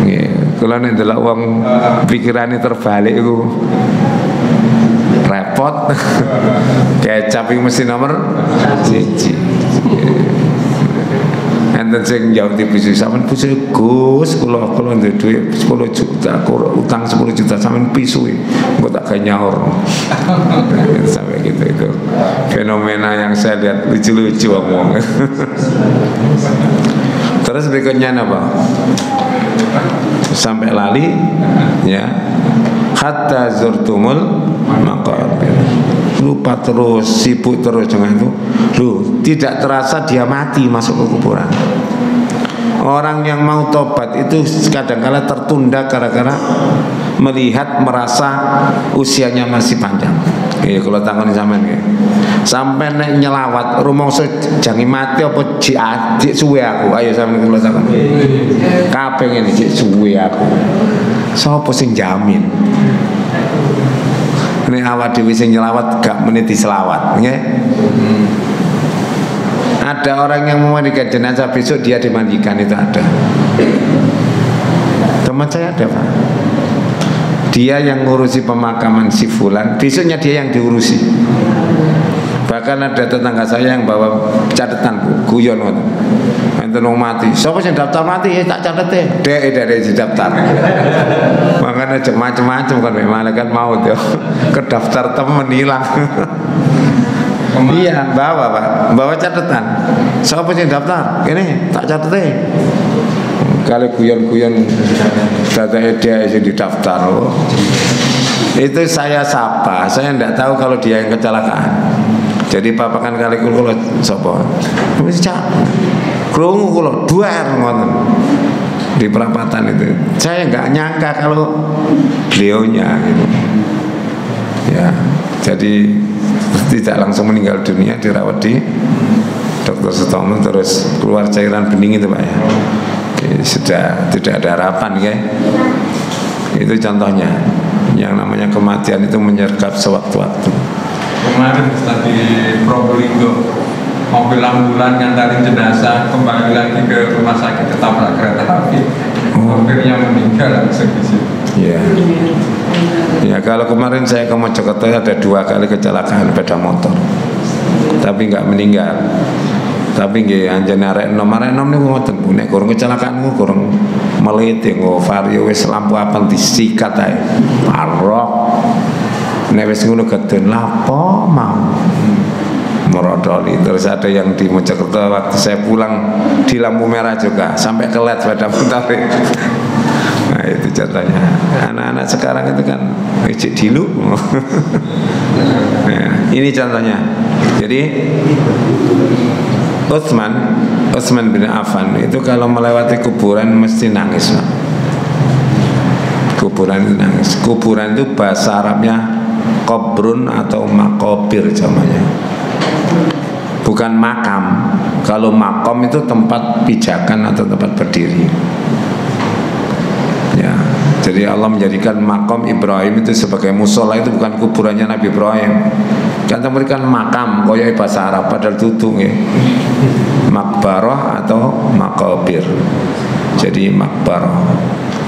A: Nggih, kula nek ndelok wong pikirane terbalik iku repot. Kecap iki mesti nomor 1. Enten sing jauh dipisui sampean pisui Gus, kula ndek dhuwit 10 juta, utang 10 juta sampean pisui. Engko tak gawe nyaur. Sampai gitu itu. Fenomena yang saya lihat lucu-lucu omong. Terus berikutnya apa? Sampai lali ya. Hatta zurtumul maqabir. Lupa terus, sibuk terus dengan itu. Loh, tidak terasa dia mati masuk ke kuburan. Orang yang mau tobat itu kadang-kala tertunda gara-gara melihat merasa usianya masih panjang. Kalau takoni sampean nggih. Sampai nek nyelawat rumangsa jange mati apa jik suwe aku. Ayo sampean kula takon. Kabeh ngene jik suwe aku. Sapa sing jamin? Nek awak dhewe sing nyelawat gak meniti selawat, nggih. Ada orang yang memandikan jenazah, besok dia dimandikan, itu ada. Teman saya ada, Pak. Dia yang ngurusi pemakaman si fulan, besoknya dia yang diurusi. Bahkan ada tetangga saya yang bawa catatan, Bu, guyon ngoten. Enten wong mati, sapa sing daftar mati tak catete. Dek dari daftar. Makanya macam-macam kan malaikat maut ya. Kedaftar temen hilang. Iya, bawa Pak, bawa catatan. Sapa sing daftar? Ini tak catete. Kali guyon-guyon data dia yang didaftar. Itu saya sapa, saya tidak tahu kalau dia yang kecelakaan. Jadi papakan kali kula sapa? Wis cak. Krungu kula duar ngoten. Di perapatan itu. Saya enggak nyangka kalau beliaunya gitu. Ya, jadi tidak langsung meninggal dunia, dirawat di Dr. Sutomo, terus keluar cairan bening itu Pak ya. Sudah tidak ada harapan ya. Itu contohnya. Yang namanya kematian itu menyergap sewaktu-waktu.
B: Kemarin tadi Probolinggo, mobil ambulan ngantarin jenazah kembali lagi ke rumah sakit, ketabrak kereta api. Sopirnya meninggal langsung di situ.
A: Iya. Ya, kalau kemarin saya ke Mojokerto ada 2 kali kecelakaan sepeda motor, tapi nggak meninggal. Tapi nggih anjene arek enom niku ngoten Bu, nek kurang kecelakaan niku kurang melete nggo vario wis lampu abang disikat ae. Parok. Nek wis ngono gedhen lapo mau. Merodoli. Terus ada yang di Mojokerto waktu saya pulang di lampu merah juga sampai kelet sepeda motor. Nah itu contohnya. Anak-anak sekarang itu kan ejek dilu. Nah, ini contohnya. Jadi Utsman bin Affan itu kalau melewati kuburan mesti nangis. Kuburan itu nangis. Kuburan itu bahasa Arabnya kobrun atau makobir namanya. Bukan makam. Kalau makom itu tempat pijakan atau tempat berdiri. Ya, jadi Allah menjadikan makom Ibrahim itu sebagai musola, itu bukan kuburannya Nabi Ibrahim. Kan memberikan makam koyo bahasa Arab padahal tutung ya. Makbarah atau makobir. Jadi makbarah.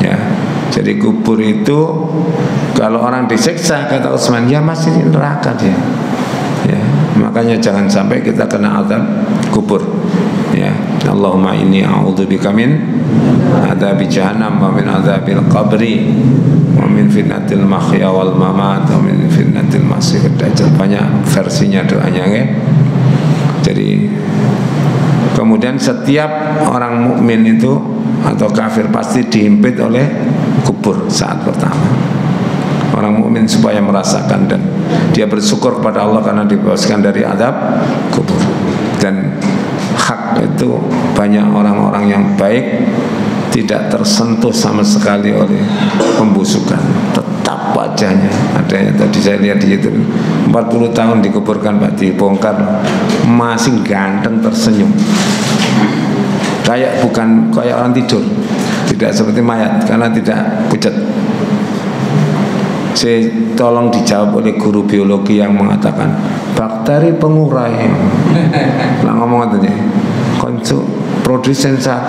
A: Ya. Jadi kubur itu kalau orang disiksa kata Utsman ya masih di neraka dia. Ya, makanya jangan sampai kita kena azab kubur. Ya, Allahumma inni a'udzubika min adzabi jahannam wa min adzabil qabri wa min fitnatil mahya wal mamat wa min fitnatil masiihid dajjal. Banyak versinya doanya ya. Jadi kemudian setiap orang mukmin itu atau kafir pasti dihimpit oleh kubur saat pertama. Orang mukmin supaya merasakan dan dia bersyukur kepada Allah karena dibebaskan dari azab kubur. Dan hak itu banyak orang-orang yang baik tidak tersentuh sama sekali oleh pembusukan, tetap wajahnya. Ada yang tadi saya lihat di situ 40 tahun dikuburkan Pak, dibongkar masih ganteng tersenyum. Kayak bukan kayak orang tidur, tidak seperti mayat karena tidak pucat. Saya tolong dijawab oleh guru biologi yang mengatakan bakteri pengurai. Lah ngomong katanya produsen 1,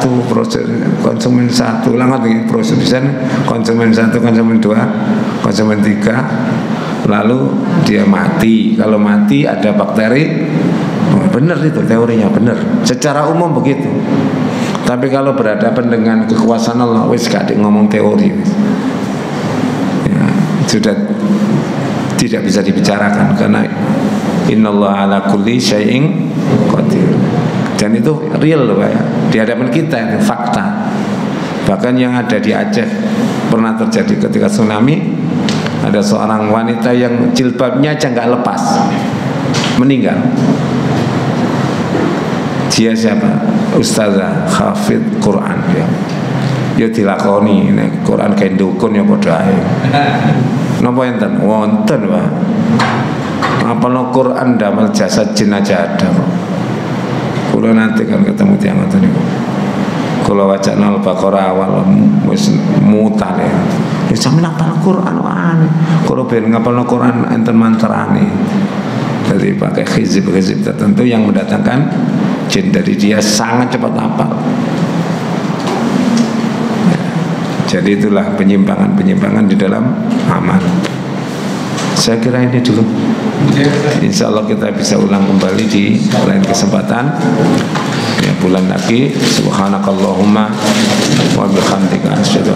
A: konsumen 1, lah ngerti produsen, konsumen 1, konsumen 2, konsumen 3, lalu dia mati. Kalau mati ada bakteri, benar itu teorinya, benar. Secara umum begitu. Tapi kalau berhadapan dengan kekuasaan Allah, wis gak ngomong teori. Ya, sudah tidak bisa dibicarakan karena innallaha ala kulli syai'in qadir. Dan itu real loh Pak ya. Di hadapan kita itu fakta. Bahkan yang ada di Aceh pernah terjadi ketika tsunami, ada seorang wanita yang jilbabnya aja nggak lepas meninggal. Dia siapa? Ustazah hafid Quran ya. Ya dilakoni nek Quran kayak dukun ya padha ae. Napa enten? Wonten Pak. Apalno Quran damel jasad jin aja ada kok. Kula nanti kan ketemu tiyang ngoten niku. Kula wacana Al-Baqarah awal wis mutal ya. Ya sampeyan hafal Quran wae. Kula ben ngapalno Quran enten mantrane. Jadi pakai hizib tertentu yang mendatangkan jin dari dia sangat cepat hafal. Jadi itulah penyimpangan-penyimpangan di dalam amal. Saya kira ini dulu. Insya Allah kita bisa ulang kembali di lain kesempatan. Ya, bulan lagi. Subhanakallahumma wa bihamdika asyhadu